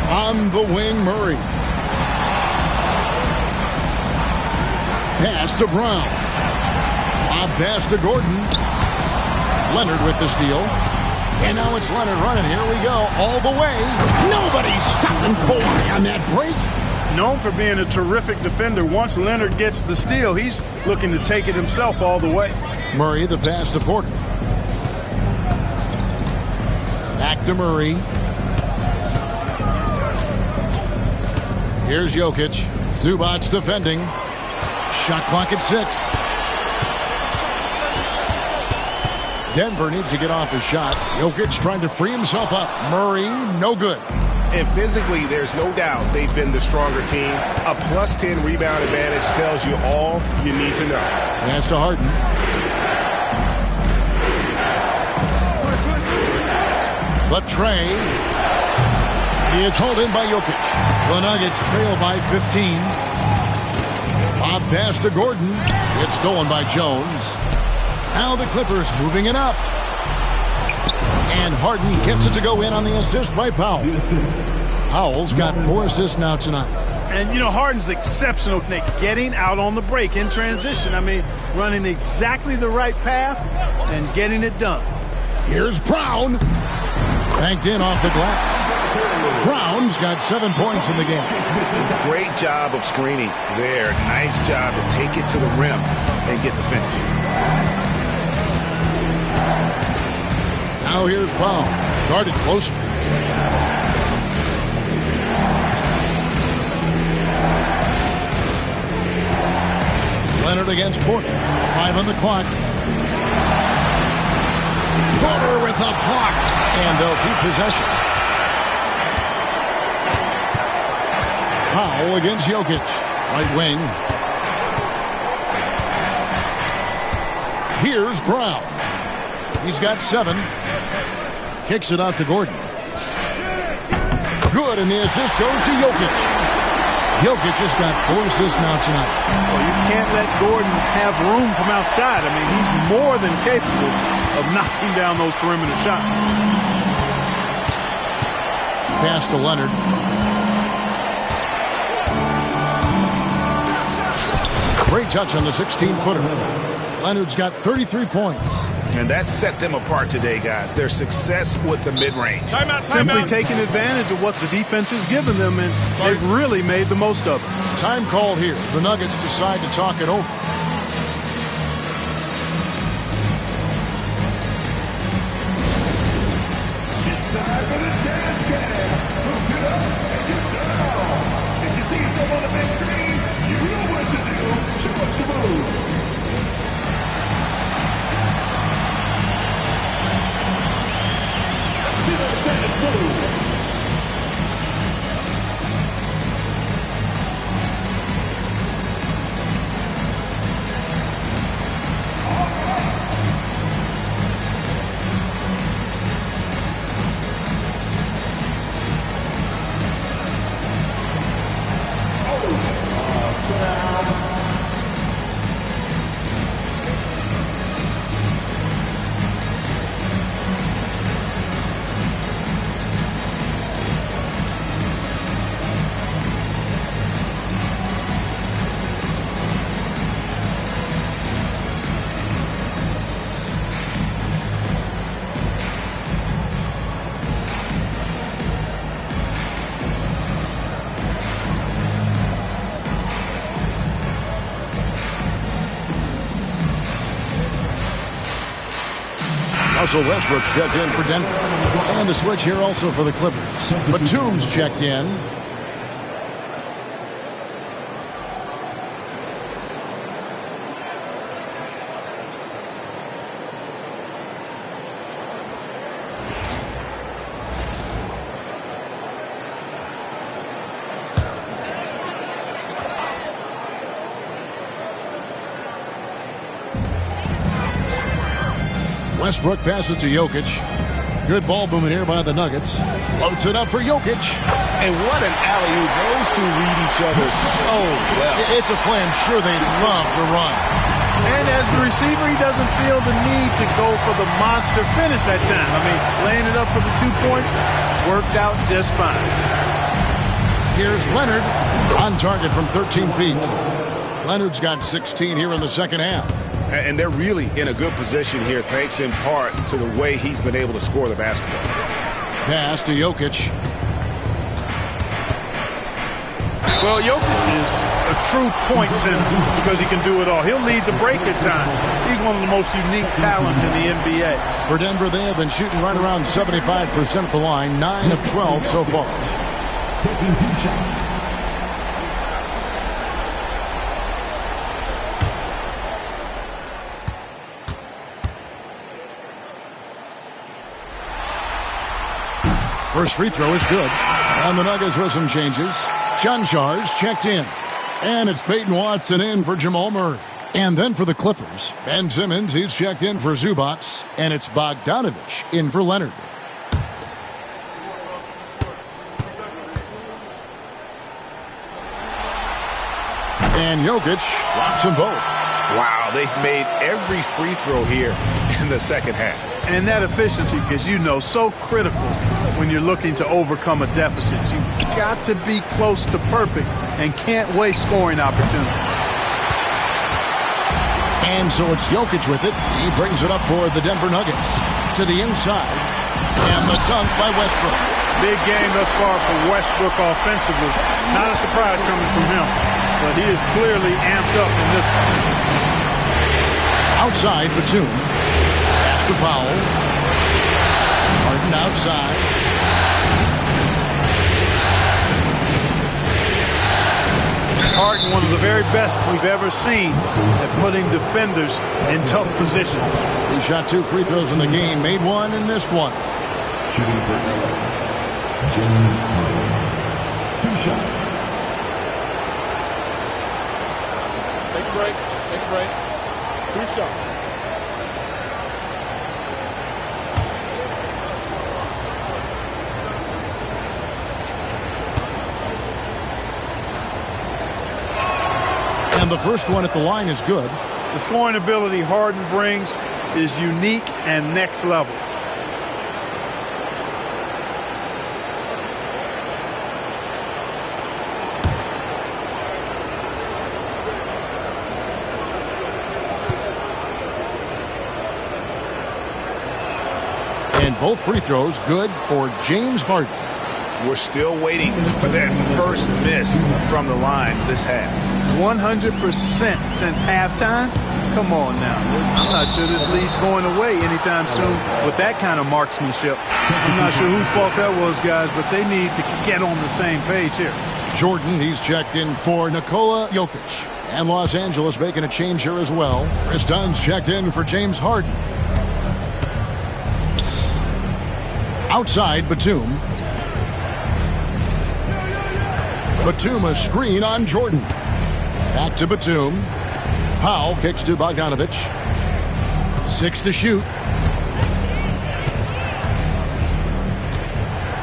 On the wing, Murray. Pass to Brown. A pass to Gordon. Leonard with the steal. And now it's Leonard running. Here we go. All the way. Nobody's stopping Kawhi on that break. Known for being a terrific defender. Once Leonard gets the steal, he's looking to take it himself all the way. Murray, the pass to Porter. Back to Murray. Here's Jokic. Zubac defending. Shot clock at 6. Denver needs to get off his shot. Jokic trying to free himself up. Murray, no good. And physically, there's no doubt they've been the stronger team. A plus 10 rebound advantage tells you all you need to know. Pass to Harden. The tray. It's hauled in by Jokic. The Nuggets trail by 15. Bob pass to Gordon. It's stolen by Jones. Now the Clippers moving it up. And Harden gets it to go in on the assist by Powell. Powell's got 4 assists now tonight. And, you know, Harden's exceptional at getting out on the break in transition. I mean, running exactly the right path and getting it done. Here's Brown. Banked in off the glass. Brown Tatum's got 7 points in the game. Great job of screening there. Nice job to take it to the rim and get the finish. Now here's Brown. Guarded closely. Leonard against Porter. 5 on the clock. Porter with a block. And they'll keep possession. Powell against Jokic. Right wing. Here's Brown. He's got 7. Kicks it out to Gordon. Good, and the assist goes to Jokic. Jokic has got 4 assists now tonight. Well, you can't let Gordon have room from outside. I mean, he's more than capable of knocking down those perimeter shots. Pass to Leonard. Great touch on the 16-footer. Leonard's got 33 points. And that set them apart today, guys. Their success with the mid-range. Simply taking advantage of what the defense has given them, and they've really made the most of it. Time called here. The Nuggets decide to talk it over. It's time for the dance game. So get up and get down. If you see yourself on the big screen, you know what to do. Show us the move. Russell Westbrook's checked in for Denver. And the switch here also for the Clippers. Batum's checked in. Westbrook passes to Jokic. Good ball movement here by the Nuggets. Floats it up for Jokic. And what an alley-oop. Those two read each other so well. It's a play I'm sure they love to run. And as the receiver, he doesn't feel the need to go for the monster finish that time. I mean, laying it up for the 2 points worked out just fine. Here's Leonard on target from 13 feet. Leonard's got 16 here in the second half. And they're really in a good position here, thanks in part to the way he's been able to score the basketball. Pass to Jokic. Well, Jokic is a true point center because he can do it all. He'll lead the break at times. He's one of the most unique talents in the NBA. For Denver, they have been shooting right around 75% at the line, 9 of 12 so far. Taking 2 shots. First free throw is good. And the Nuggets with some changes. Chanchar's checked in. And it's Peyton Watson in for Jamal Murray. And then for the Clippers, Ben Simmons, he's checked in for Zubats. And it's Bogdanovich in for Leonard. And Jokic drops them both. Wow, they've made every free throw here in the second half. And that efficiency, as you know, so critical when you're looking to overcome a deficit. You've got to be close to perfect and can't waste scoring opportunities. And so it's Jokic with it. He brings it up for the Denver Nuggets. To the inside. And the dunk by Westbrook. Big game thus far for Westbrook offensively. Not a surprise coming from him, but he is clearly amped up in this one. Outside, Batum. Pass to Powell. Harden outside. Harden, one of the very best we've ever seen at putting defenders in tough position. He shot 2 free throws in the game, made 1 and missed 1. Shooting for James Harden. 2 shots. Take a break. Take a break. 2 shots. And the first one at the line is good. The scoring ability Harden brings is unique and next level. And both free throws good for James Harden. We're still waiting for that first miss from the line this half. 100% since halftime? Come on now. I'm not sure this lead's going away anytime soon with that kind of marksmanship. I'm not sure whose fault that was, guys, but they need to get on the same page here. Jordan, he's checked in for Nikola Jokic. And Los Angeles making a change here as well. Chris Dunn's checked in for James Harden. Outside, Batum. Batum, a screen on Jordan. Back to Batum. Powell kicks to Bogdanovich. 6 to shoot.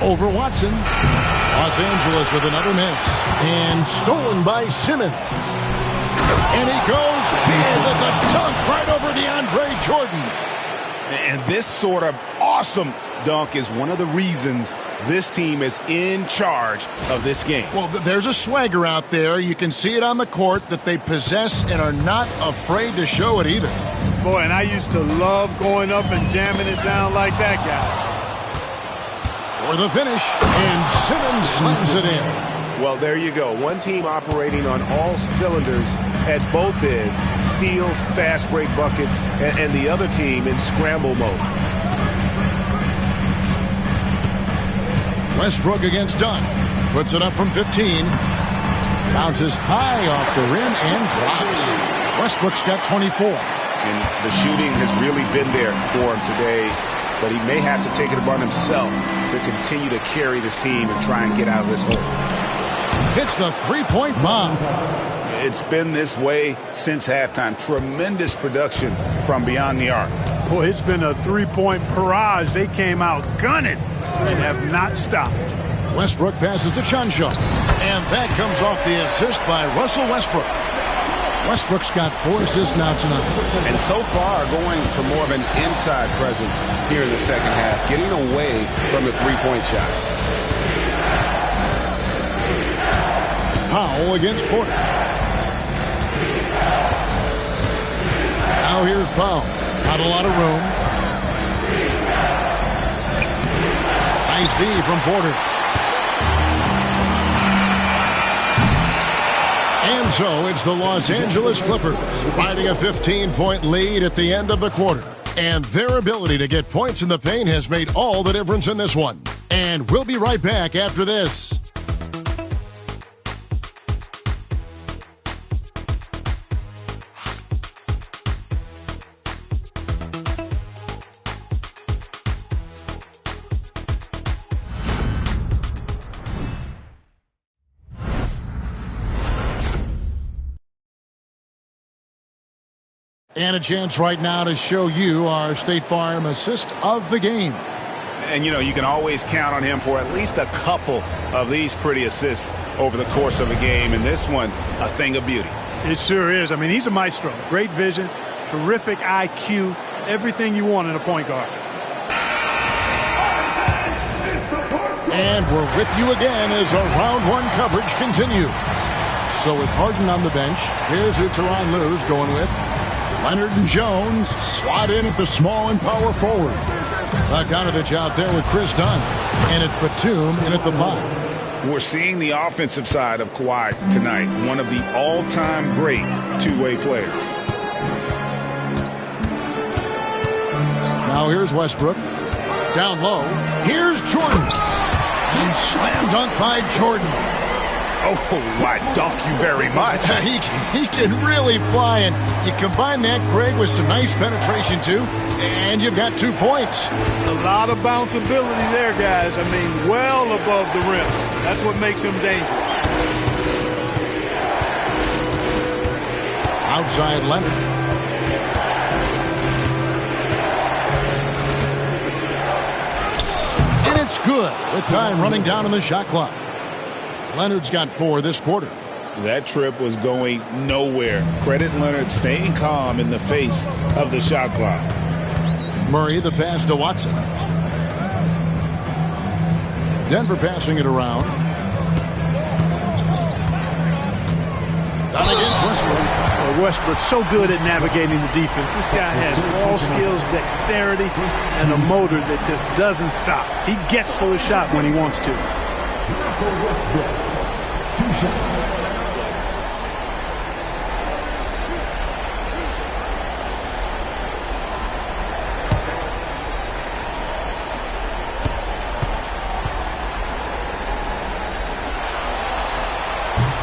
Over Watson. Los Angeles with another miss. And stolen by Simmons. And he goes big with a dunk right over DeAndre Jordan. And this sort of awesome dunk is one of the reasons this team is in charge of this game. Well, there's a swagger out there. You can see it on the court that they possess and are not afraid to show it either. Boy, and I used to love going up and jamming it down like that, guys. For the finish, and Simmons slams it in. Well, there you go. One team operating on all cylinders at both ends. Steals, fast break buckets, and the other team in scramble mode. Westbrook against Dunn. Puts it up from 15. Bounces high off the rim and drops. Westbrook's got 24. And the shooting has really been there for him today. But he may have to take it upon himself to continue to carry this team and try and get out of this hole. Hits the three-point bomb. It's been this way since halftime. Tremendous production from beyond the arc. Boy, it's been a three-point barrage. They came out gunning. They have not stopped. Westbrook passes to Chuncho. And that comes off the assist by Russell Westbrook. Westbrook's got 4 assists now tonight. And so far, going for more of an inside presence here in the second half, getting away from the three-point shot. Powell against Porter. Now here's Powell. Not a lot of room. Nice D from Porter. And so it's the Los Angeles Clippers riding a 15-point lead at the end of the quarter. And their ability to get points in the paint has made all the difference in this one. And we'll be right back after this. And a chance right now to show you our State Farm assist of the game. And, you know, you can always count on him for at least a couple of these pretty assists over the course of a game. And this one, a thing of beauty. It sure is. I mean, he's a maestro. Great vision, terrific IQ, everything you want in a point guard. And we're with you again as our round one coverage continues. So with Harden on the bench, here's who Tyronn Lue's going with. Leonard and Jones slot in at the small and power forward. Bogdanovich out there with Chris Dunn. And it's Batum in at the 5. We're seeing the offensive side of Kawhi tonight. One of the all-time great two-way players. Now here's Westbrook. Down low. Here's Jordan. And slam dunk by Jordan. Oh, I dunk you very much. He can really fly, and you combine that, Craig, with some nice penetration, too, and you've got 2 points. A lot of bounceability there, guys. I mean, well above the rim. That's what makes him dangerous. Outside Leonard. And it's good with time running down on the shot clock. Leonard's got 4 this quarter. That trip was going nowhere. Credit Leonard staying calm in the face of the shot clock. Murray, the pass to Watson. Denver passing it around. Down against Westbrook. Well, Westbrook's so good at navigating the defense. This guy has ball skills, dexterity, and a motor that just doesn't stop. He gets to his shot when he wants to. Westbrook, 2 shots.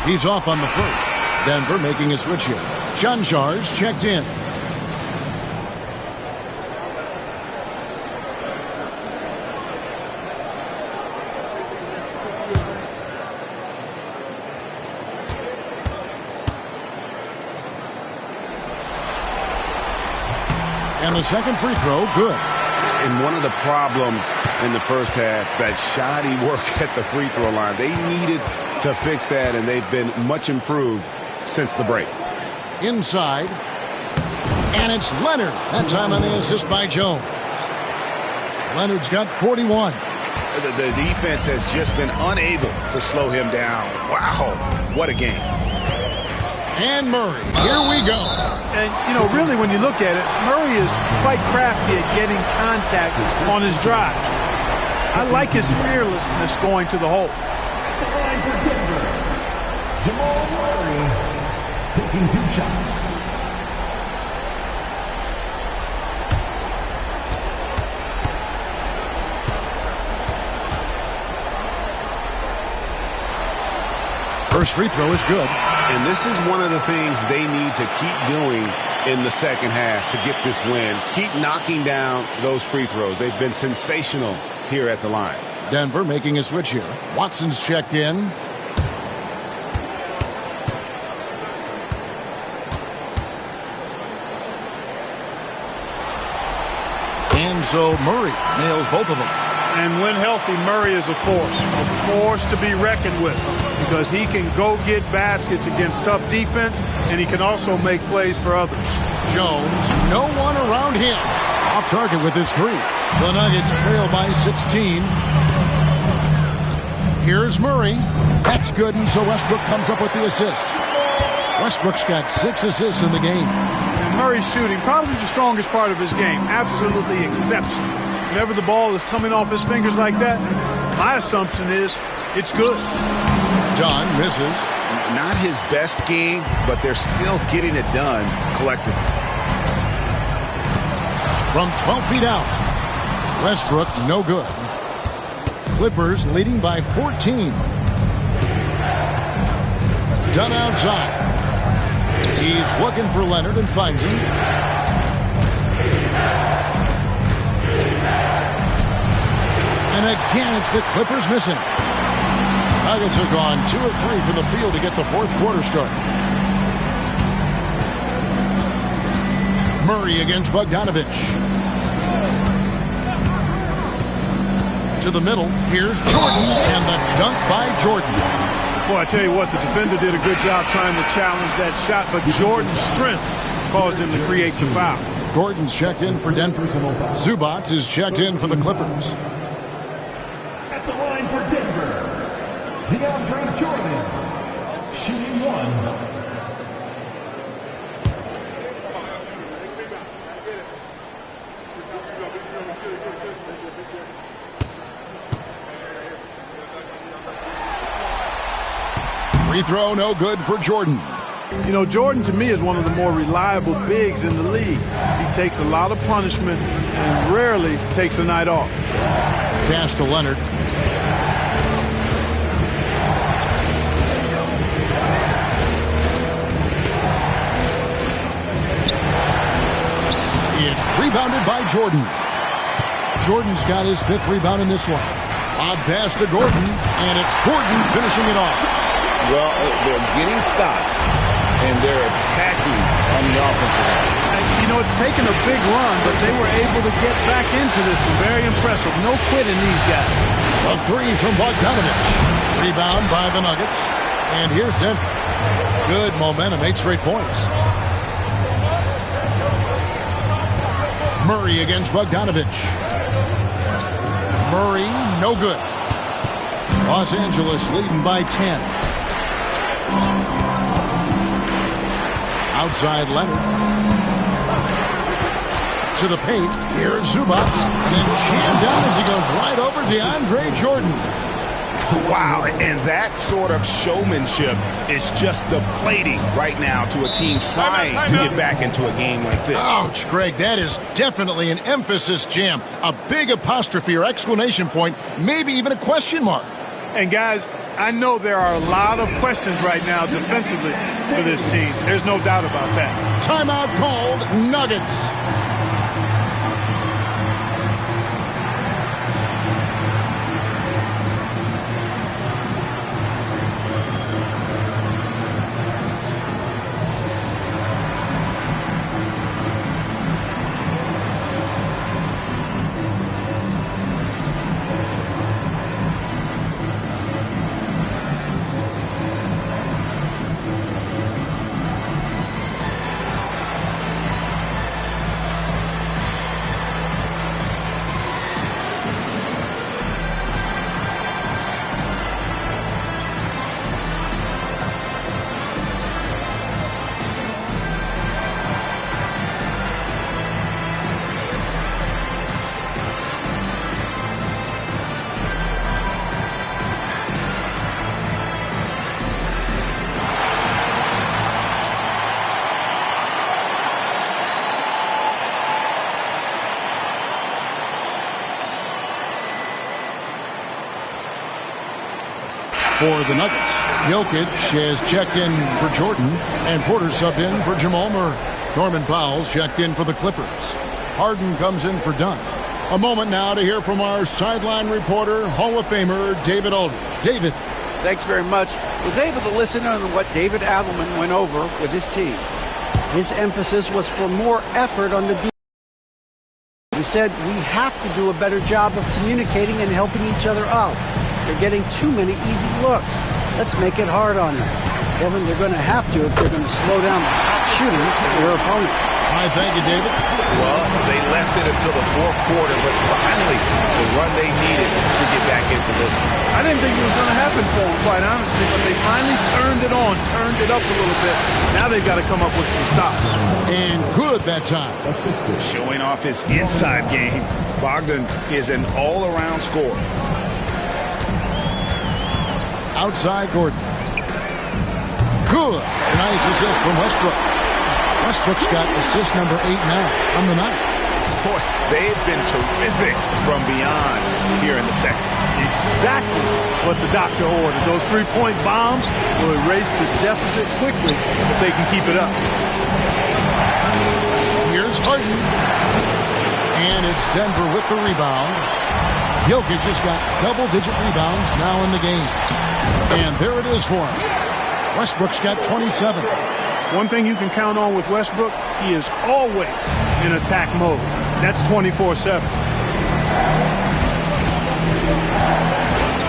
He's off on the first. Denver making a switch here. Chanchars checked in. And the second free throw, good. And one of the problems in the first half, that shoddy work at the free throw line. They needed to fix that, and they've been much improved since the break. Inside. And it's Leonard. That time on the assist by Jones. Leonard's got 41. The defense has just been unable to slow him down. Wow, what a game. And Murray, here we go. And, you know, really when you look at it, Murray is quite crafty at getting contact on his drive. I like his fearlessness going to the hole. Jamal Murray taking 2 shots. First free throw is good. And this is one of the things they need to keep doing in the second half to get this win. Keep knocking down those free throws. They've been sensational here at the line. Denver making a switch here. Watson's checked in. And so Murray nails both of them. And when healthy, Murray is a force to be reckoned with, because he can go get baskets against tough defense, and he can also make plays for others. Jones, no one around him. Off target with his 3. The Nuggets trail by 16. Here's Murray. That's good, and so Westbrook comes up with the assist. Westbrook's got 6 assists in the game. And Murray's shooting, probably the strongest part of his game. Absolutely exceptional. Whenever the ball is coming off his fingers like that, my assumption is it's good. John misses. Not his best game, but they're still getting it done collectively. From 12 feet out, Westbrook no good. Clippers leading by 14. Done outside. He's looking for Leonard and finds him. And again, it's the Clippers missing. Nuggets are gone 2 of 3 from the field to get the fourth quarter started. Murray against Bogdanovich. To the middle. Here's Jordan, and the dunk by Jordan. Boy, I tell you what, the defender did a good job trying to challenge that shot, but Jordan's strength caused him to create the foul. Gordon's checked in for Denver. Zubac is checked in for the Clippers. At the line for Denver, DeAndre Jordan, shooting 1. Free throw, no good for Jordan. You know, Jordan to me is one of the more reliable bigs in the league. He takes a lot of punishment and rarely takes a night off. Pass to Leonard. It's rebounded by Jordan. Jordan's got his 5th rebound in this one. Lob pass to Gordon, and it's Gordon finishing it off. Well, they're getting stops, and they're attacking on the offensive end. You know, it's taken a big run, but they were able to get back into this one. Very impressive. No quitting these guys. A 3 from Bogdanovich. Rebound by the Nuggets. And here's Denver. Good momentum, 8 straight points. Murray against Bogdanovich. Murray, no good. Los Angeles leading by 10. Outside Leonard. To the paint. Here's Zubac. Then jammed down as he goes right over DeAndre Jordan. Wow, and that sort of showmanship is just deflating right now to a team trying to get back into a game like this. Ouch, Greg, that is definitely an emphasis jam. A big apostrophe or exclamation point, maybe even a question mark. And guys, I know there are a lot of questions right now defensively for this team. There's no doubt about that. Timeout called, Nuggets. For the Nuggets, Jokic has checked in for Jordan, and Porter subbed in for Jamal Murray. Norman Powell's checked in for the Clippers. Harden comes in for Dunn. A moment now to hear from our sideline reporter, Hall of Famer David Aldridge. David. Thanks very much. Was able to listen on what David Adelman went over with his team. His emphasis was for more effort on the defense. He said we have to do a better job of communicating and helping each other out. They're getting too many easy looks. Let's make it hard on them. Kevin, they're going to have to if they're going to slow down the hot shooting of their opponent. All right, thank you, David. Well, they left it until the 4th quarter, but finally the run they needed to get back into this one. I didn't think it was going to happen for them, quite honestly, but they finally turned it on, turned it up a little bit. Now they've got to come up with some stops. And good that time. Showing off his inside game, Bogdan is an all-around scorer. Outside Gordon. Good. Nice assist from Westbrook. Westbrook's got assist number 8 now on the night. Boy, they've been terrific from beyond here in the second. Exactly what the doctor ordered. Those 3-point bombs will erase the deficit quickly if they can keep it up. Here's Harden. And it's Denver with the rebound. Jokic has got double-digit rebounds now in the game. And there it is for him. Westbrook's got 27. One thing you can count on with Westbrook, he is always in attack mode. That's 24/7.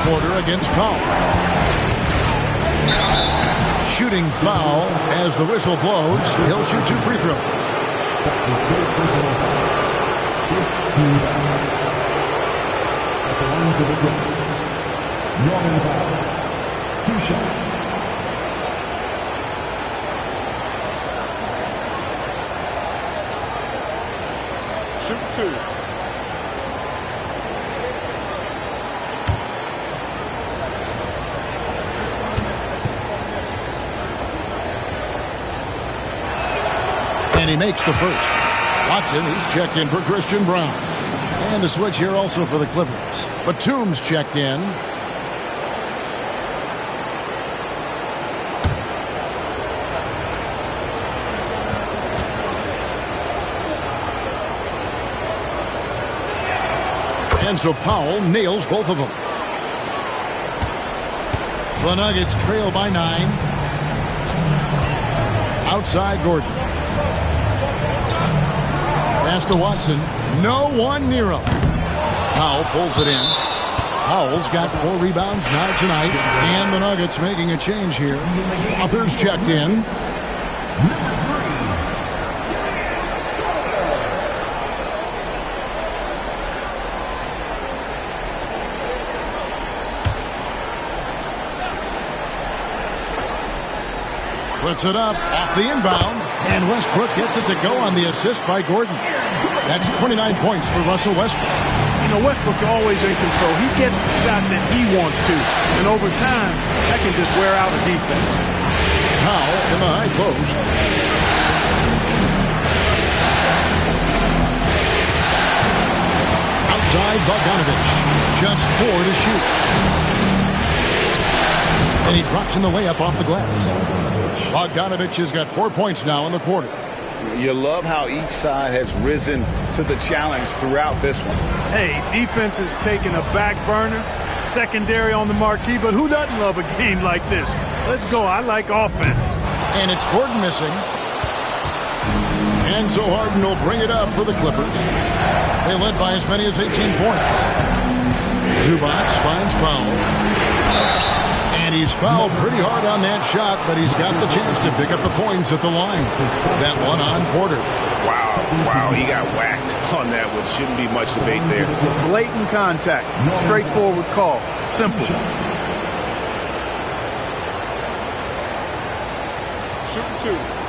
Porter against Powell. Shooting foul as the whistle blows. He'll shoot 2 free throws. First team at the line for the Nuggets. Norman Powell. 2 shots. Shoot 2. And he makes the first. Watson, he's checked in for Christian Brown. And a switch here also for the Clippers. Batum's checked in. And so Powell nails both of them. The Nuggets trail by 9. Outside Gordon. Pass to Watson. No one near him. Powell pulls it in. Powell's got 4 rebounds now tonight. And the Nuggets making a change here. Authors checked in. Puts it up off the inbound, and Westbrook gets it to go on the assist by Gordon. That's 29 points for Russell Westbrook. You know, Westbrook always in control. He gets the shot that he wants to, and over time, that can just wear out a defense. Powell in the high post. Outside Bogdanovich. Just 4 to shoot. And he drops in the way up off the glass. Bogdanovich has got 4 points now in the quarter. You love how each side has risen to the challenge throughout this one. Hey, defense is taking a back burner, secondary on the marquee, but who doesn't love a game like this? Let's go. I like offense. And it's Gordon missing. And so Harden will bring it up for the Clippers. They led by as many as 18 points. Zubac finds Powell. And he's fouled pretty hard on that shot, but he's got the chance to pick up the points at the line. That one on Porter. Wow, he got whacked on that one. Shouldn't be much debate there. Blatant contact. Straightforward call. Simple. Shooting 2.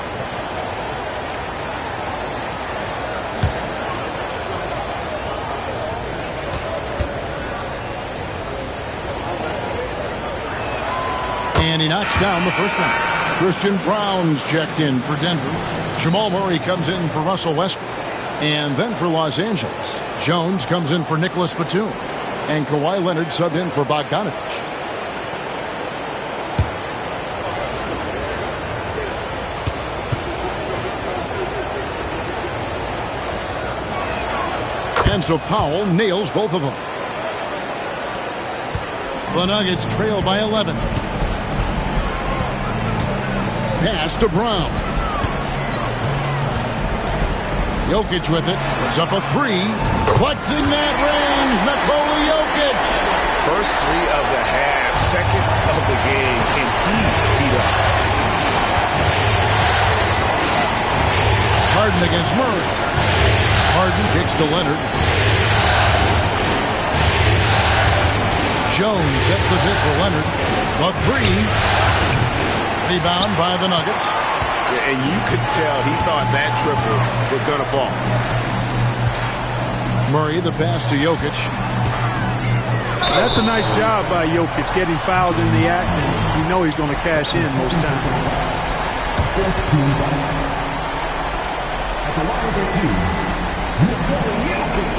And he knocks down the first one. Christian Brown's checked in for Denver. Jamal Murray comes in for Russell Westbrook. And then for Los Angeles, Jones comes in for Nicholas Batum. And Kawhi Leonard subbed in for Bogdanovich. And so Powell nails both of them. The Nuggets trail by 11. Pass to Brown. Jokic with it. Puts up a 3. Flexing that range. Nikola Jokic. First 3 of the half. Second of the game. Can he beat up? Harden against Murray. Harden kicks to Leonard. Jones sets the pick for Leonard. The 3. Rebound by the Nuggets. Yeah, and you could tell he thought that triple was going to fall. Murray, the pass to Jokic. That's a nice job by Jokic getting fouled in the act, and you know he's going to cash in most times. At the line of 2, Nikola Jokic.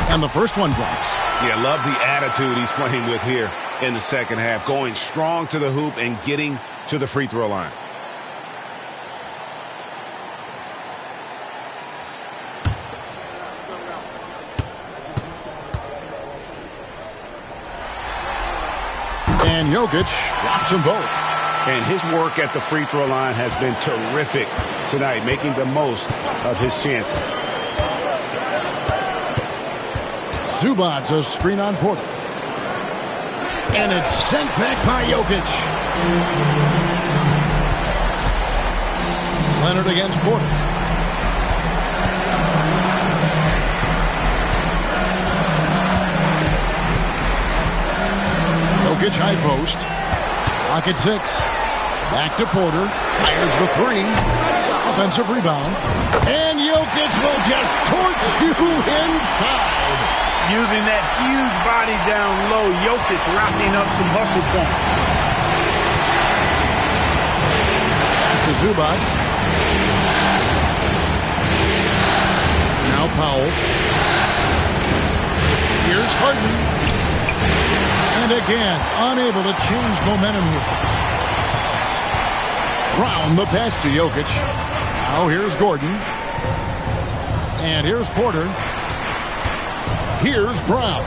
And the first one drops. Yeah, love the attitude he's playing with here in the second half. Going strong to the hoop and getting to the free throw line. And Jokic drops them both. And his work at the free throw line has been terrific tonight, making the most of his chances. Zubac, a screen on Porter. And it's sent back by Jokic. Leonard against Porter. Jokic high post. Pocket 6. Back to Porter. Fires the 3. offensive rebound. And Jokic will just torch you inside. Using that huge body down low, Jokic racking up some hustle points. Pass to Zubac. Now Powell. Here's Harden. And again, unable to change momentum here. Brown the pass to Jokic. Now here's Gordon. And here's Porter. Here's Brown.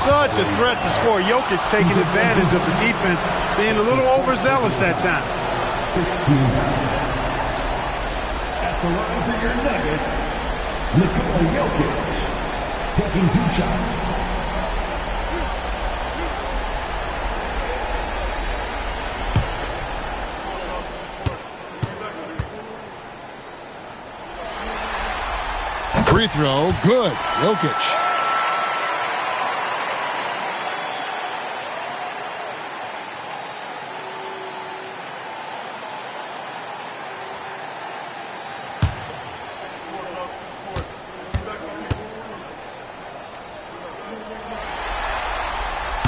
Such a threat to score. Jokic taking advantage of the defense being a little overzealous that time. 15 at the line for your Nuggets, Nikola Jokic taking 2 shots. Free throw, good. Jokic.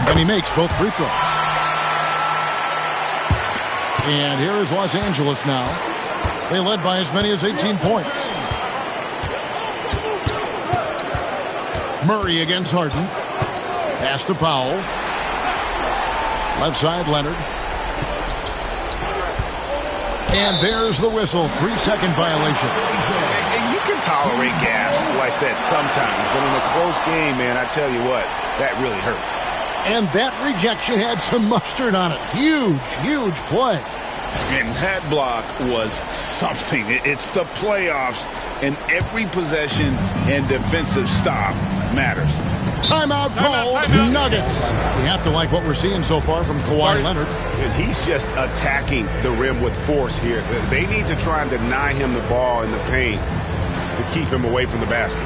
And he makes both free throws. And here is Los Angeles now. They led by as many as 18 points. Murray against Harden. Pass to Powell. Left side, Leonard. And there's the whistle. 3-second violation. And you can tolerate gas like that sometimes, but in a close game, man, I tell you what, that really hurts. And that rejection had some mustard on it. Huge, huge play. And that block was something. It's the playoffs, and every possession and defensive stop matters. Timeout call, Nuggets. We have to like what we're seeing so far from Kawhi Leonard. And he's just attacking the rim with force here. They need to try and deny him the ball in the paint to keep him away from the basket.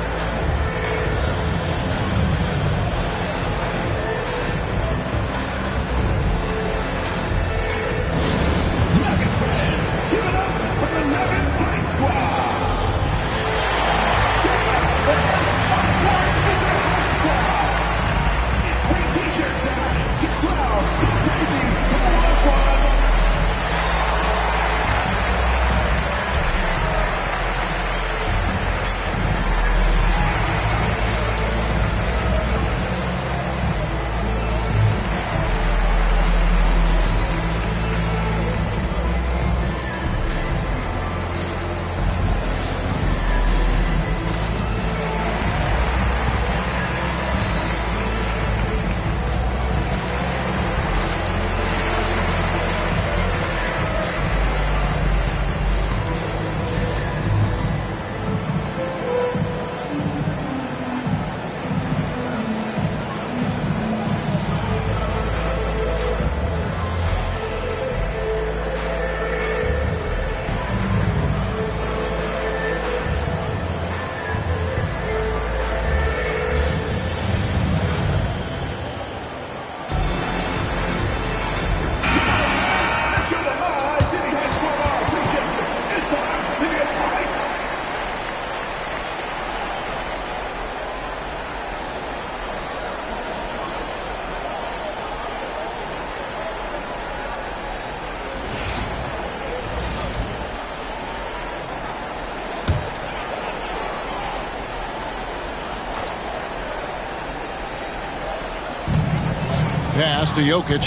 Pass to Jokic.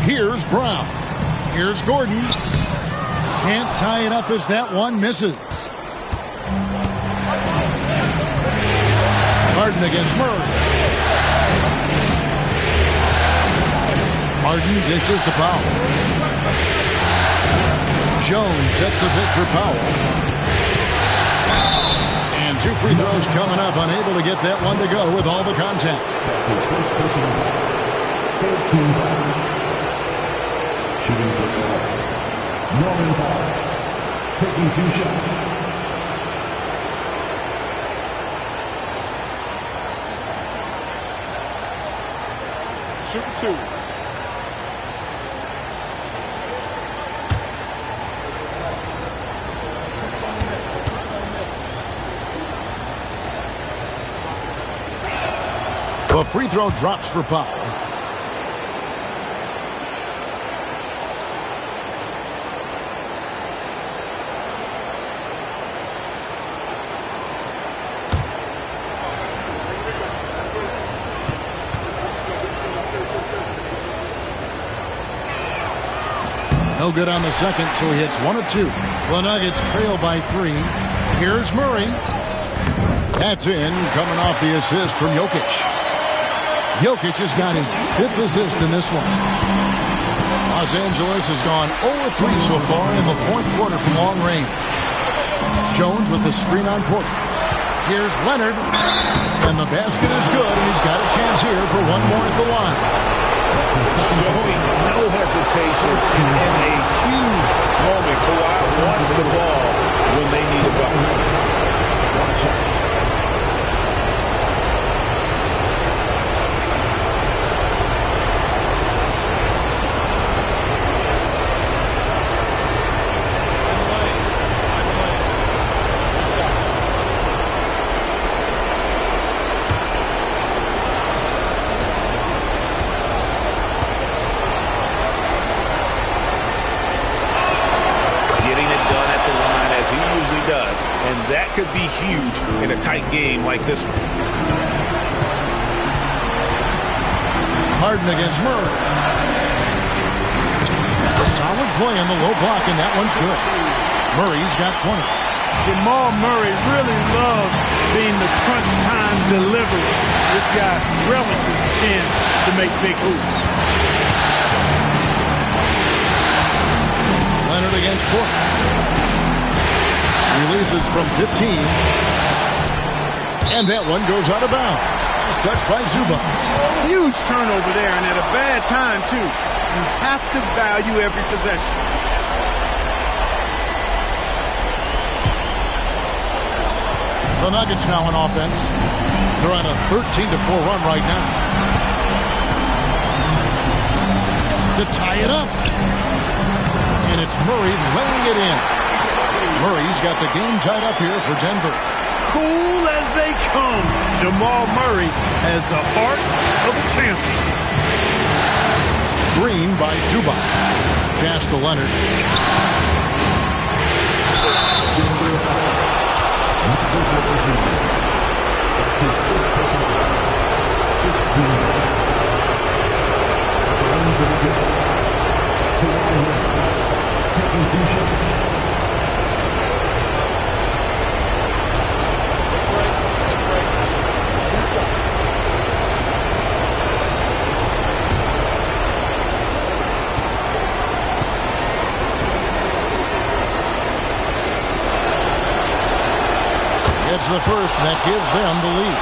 Here's Brown. Here's Gordon. Can't tie it up as that one misses. Harden against Murray. Harden dishes to Powell. Jones sets the pick for Powell. And 2 free throws coming up, unable to get that one to go with all the contact. That's his first personal foul. 13 fouls. Shooting for Norman Powell. Taking 2 shots. Shooting 2. free throw drops for Pop. No good on the second, so he hits 1 of 2. The Nuggets trail by 3. Here's Murray. That's in, coming off the assist from Jokic. Jokic has got his 5th assist in this one. Los Angeles has gone 0-3 so far in the 4th quarter from long range. Jones with the screen on Porter. Here's Leonard. And the basket is good, and he's got a chance here for one more at the line. Showing no hesitation in a huge moment. Kawhi wants the ball when they need a bucket. Could be huge in a tight game like this one. Harden against Murray. Solid play on the low block, and that one's good. Murray's got 20. Jamal Murray really loves being the crunch time deliverer. This guy relishes the chance to make big hoops. Leonard against Porter. Releases from 15. And that one goes out of bounds. It's touched by Zubac. Huge turnover there, and at a bad time, too. You have to value every possession. The Nuggets now on offense. They're on a 13-4 run right now. To tie it up. And it's Murray laying it in. Murray's got the game tied up here for Denver. Cool as they come. Jamal Murray has the heart of a champion. Green by Zubac. Pass to Leonard. It's the first, and that gives them the lead.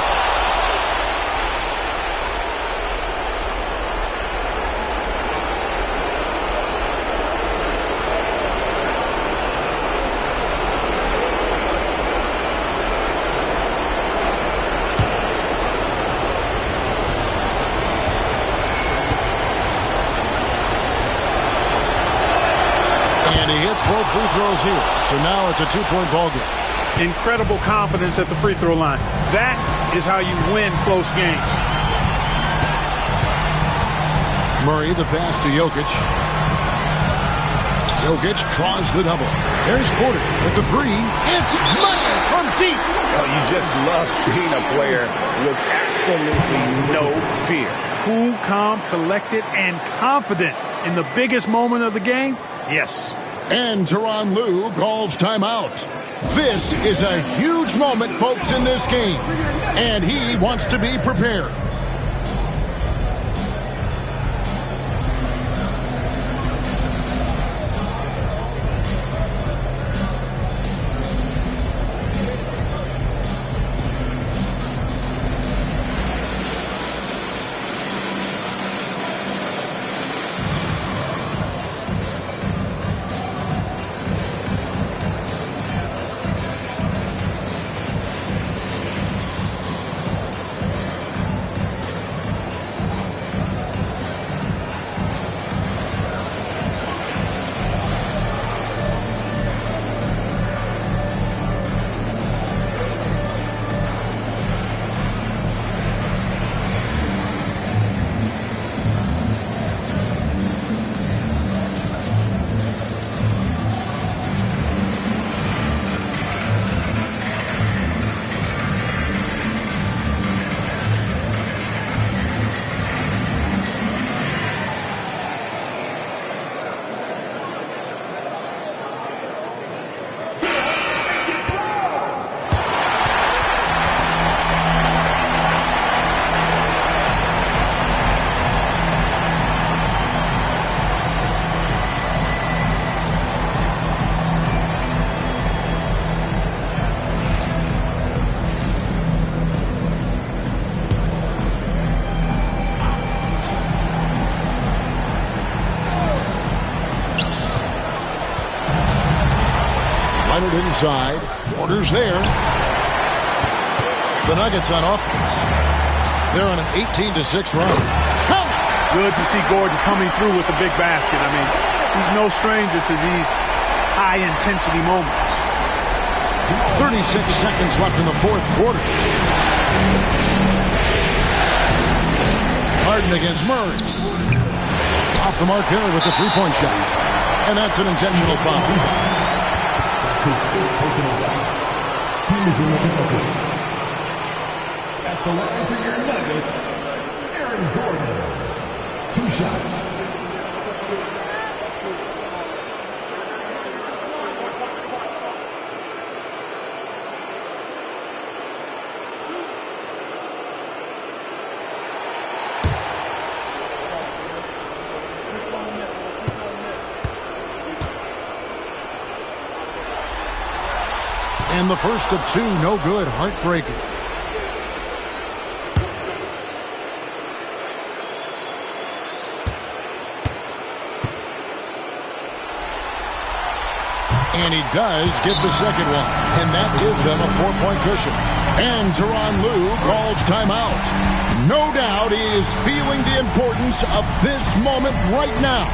And he hits both free throws here. So now it's a 2-point ball game. Incredible confidence at the free throw line. That is how you win close games. Murray, the pass to Jokic. Jokic draws the double. There's Porter with the 3. It's money from deep. Oh, you just love seeing a player with absolutely no fear. Cool, calm, collected, and confident in the biggest moment of the game. Yes. And Tyronn Lue calls timeout. This is a huge moment, folks, in this game. And he wants to be prepared. Leonard inside. Orders there. The Nuggets on offense. They're on an 18-6 run. Count it! Good to see Gordon coming through with a big basket. I mean, he's no stranger to these high-intensity moments. 36 seconds left in the fourth quarter. Harden against Murray. Off the mark there with the three-point shot. And that's an intentional foul. That's his fifth personal foul. Team is in the penalty. At the line for your Nuggets, Aaron Gordon. 2 shots. And the first of 2, no good, heartbreaker. And he does get the second one. And that gives them a 4-point cushion. And Tyronn Lue calls timeout. No doubt he is feeling the importance of this moment right now.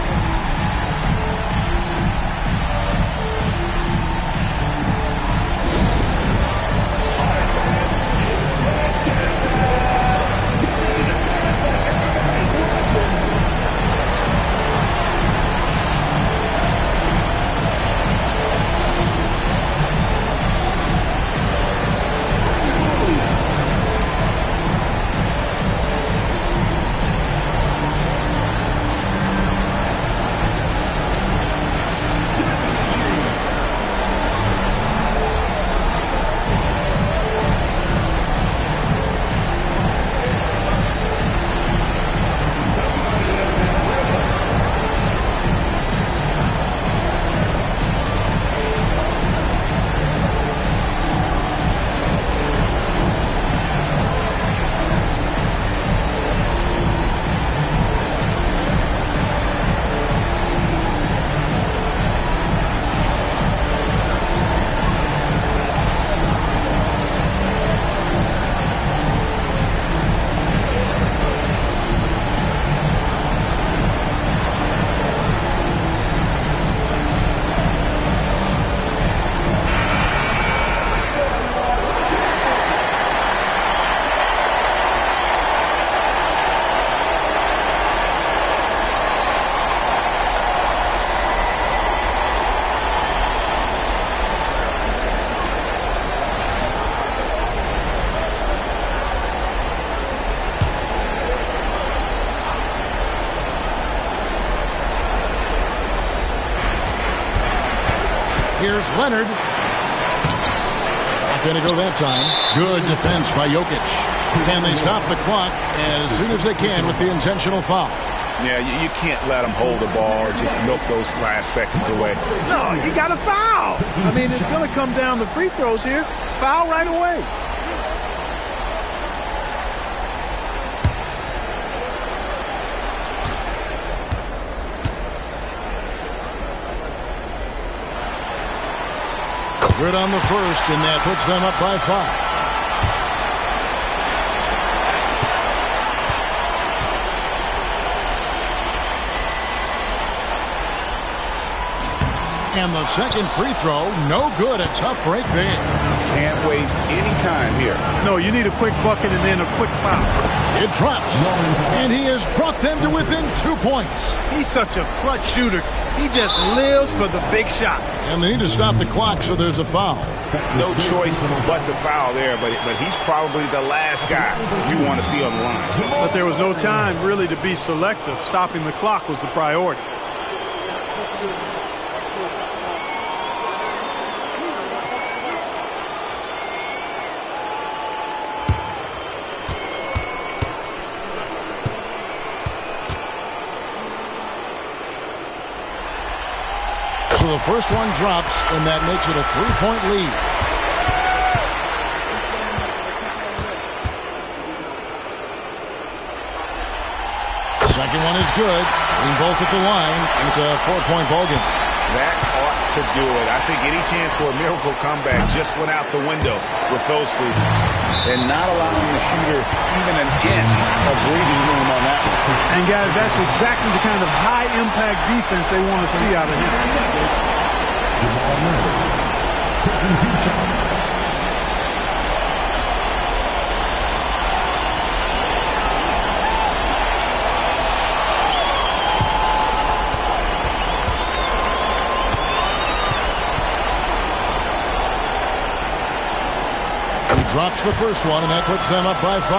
Here's Leonard. Not going to go that time. Good defense by Jokic. Can they stop the clock as soon as they can with the intentional foul? Yeah, you can't let them hold the ball or just milk those last seconds away. No, you got to foul. I mean, it's going to come down to free throws here. Foul right away. Good on the first, and that puts them up by 5. And the second free throw, no good. A tough break there. Can't waste any time here. No, you need a quick bucket and then a quick foul. It drops, and he has brought them to within 2 points. He's such a clutch shooter. He just lives for the big shot. And they need to stop the clock, so there's a foul. No choice but to foul there, but he's probably the last guy you want to see on the line. But there was no time really to be selective. Stopping the clock was the priority. So the first one drops, and that makes it a 3-point lead. Second one is good. Being both at the line, and it's a 4-point ball game. That ought to do it. I think any chance for a miracle comeback just went out the window with those free throws. And not allowing the shooter even an inch of breathing room on that one. And, guys, that's exactly the kind of high-impact defense they want to see out of him. Taking 2 shots. Drops the first one, and that puts them up by 5.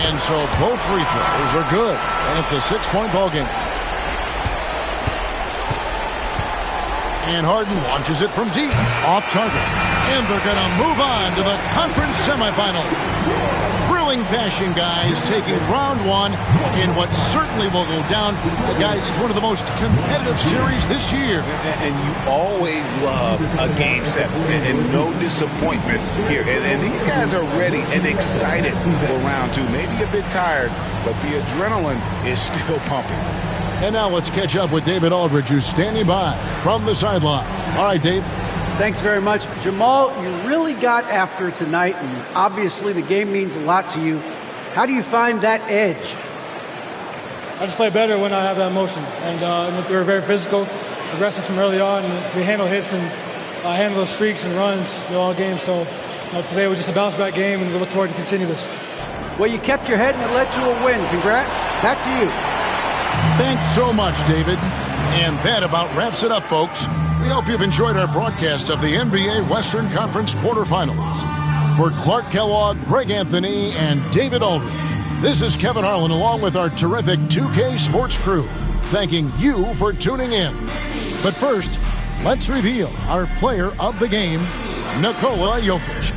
And so both free throws are good, and it's a 6-point ball game. And Harden launches it from deep, off target. And they're going to move on to the conference semifinals. Thrilling fashion, guys, taking round 1 in what certainly will go down. Guys, it's one of the most competitive series this year. And you always love a game 7 and no disappointment here. And these guys are ready and excited for round 2. Maybe a bit tired, but the adrenaline is still pumping. And now let's catch up with David Aldridge, who's standing by from the sideline. All right, Dave. Thanks very much. Jamal, you really got after it tonight, and obviously the game means a lot to you. How do you find that edge? I just play better when I have that motion. And we were very physical, aggressive from early on, and we handle hits and handle those streaks and runs all game. So today was just a bounce-back game, and we look forward to continue this. Well, you kept your head, and it led to a win. Congrats. Back to you. Thanks so much, David. And that about wraps it up, folks. We hope you've enjoyed our broadcast of the NBA Western Conference quarterfinals. For Clark Kellogg, Greg Anthony, and David Aldridge, this is Kevin Harlan along with our terrific 2K Sports crew, thanking you for tuning in. But first, let's reveal our player of the game, Nikola Jokic.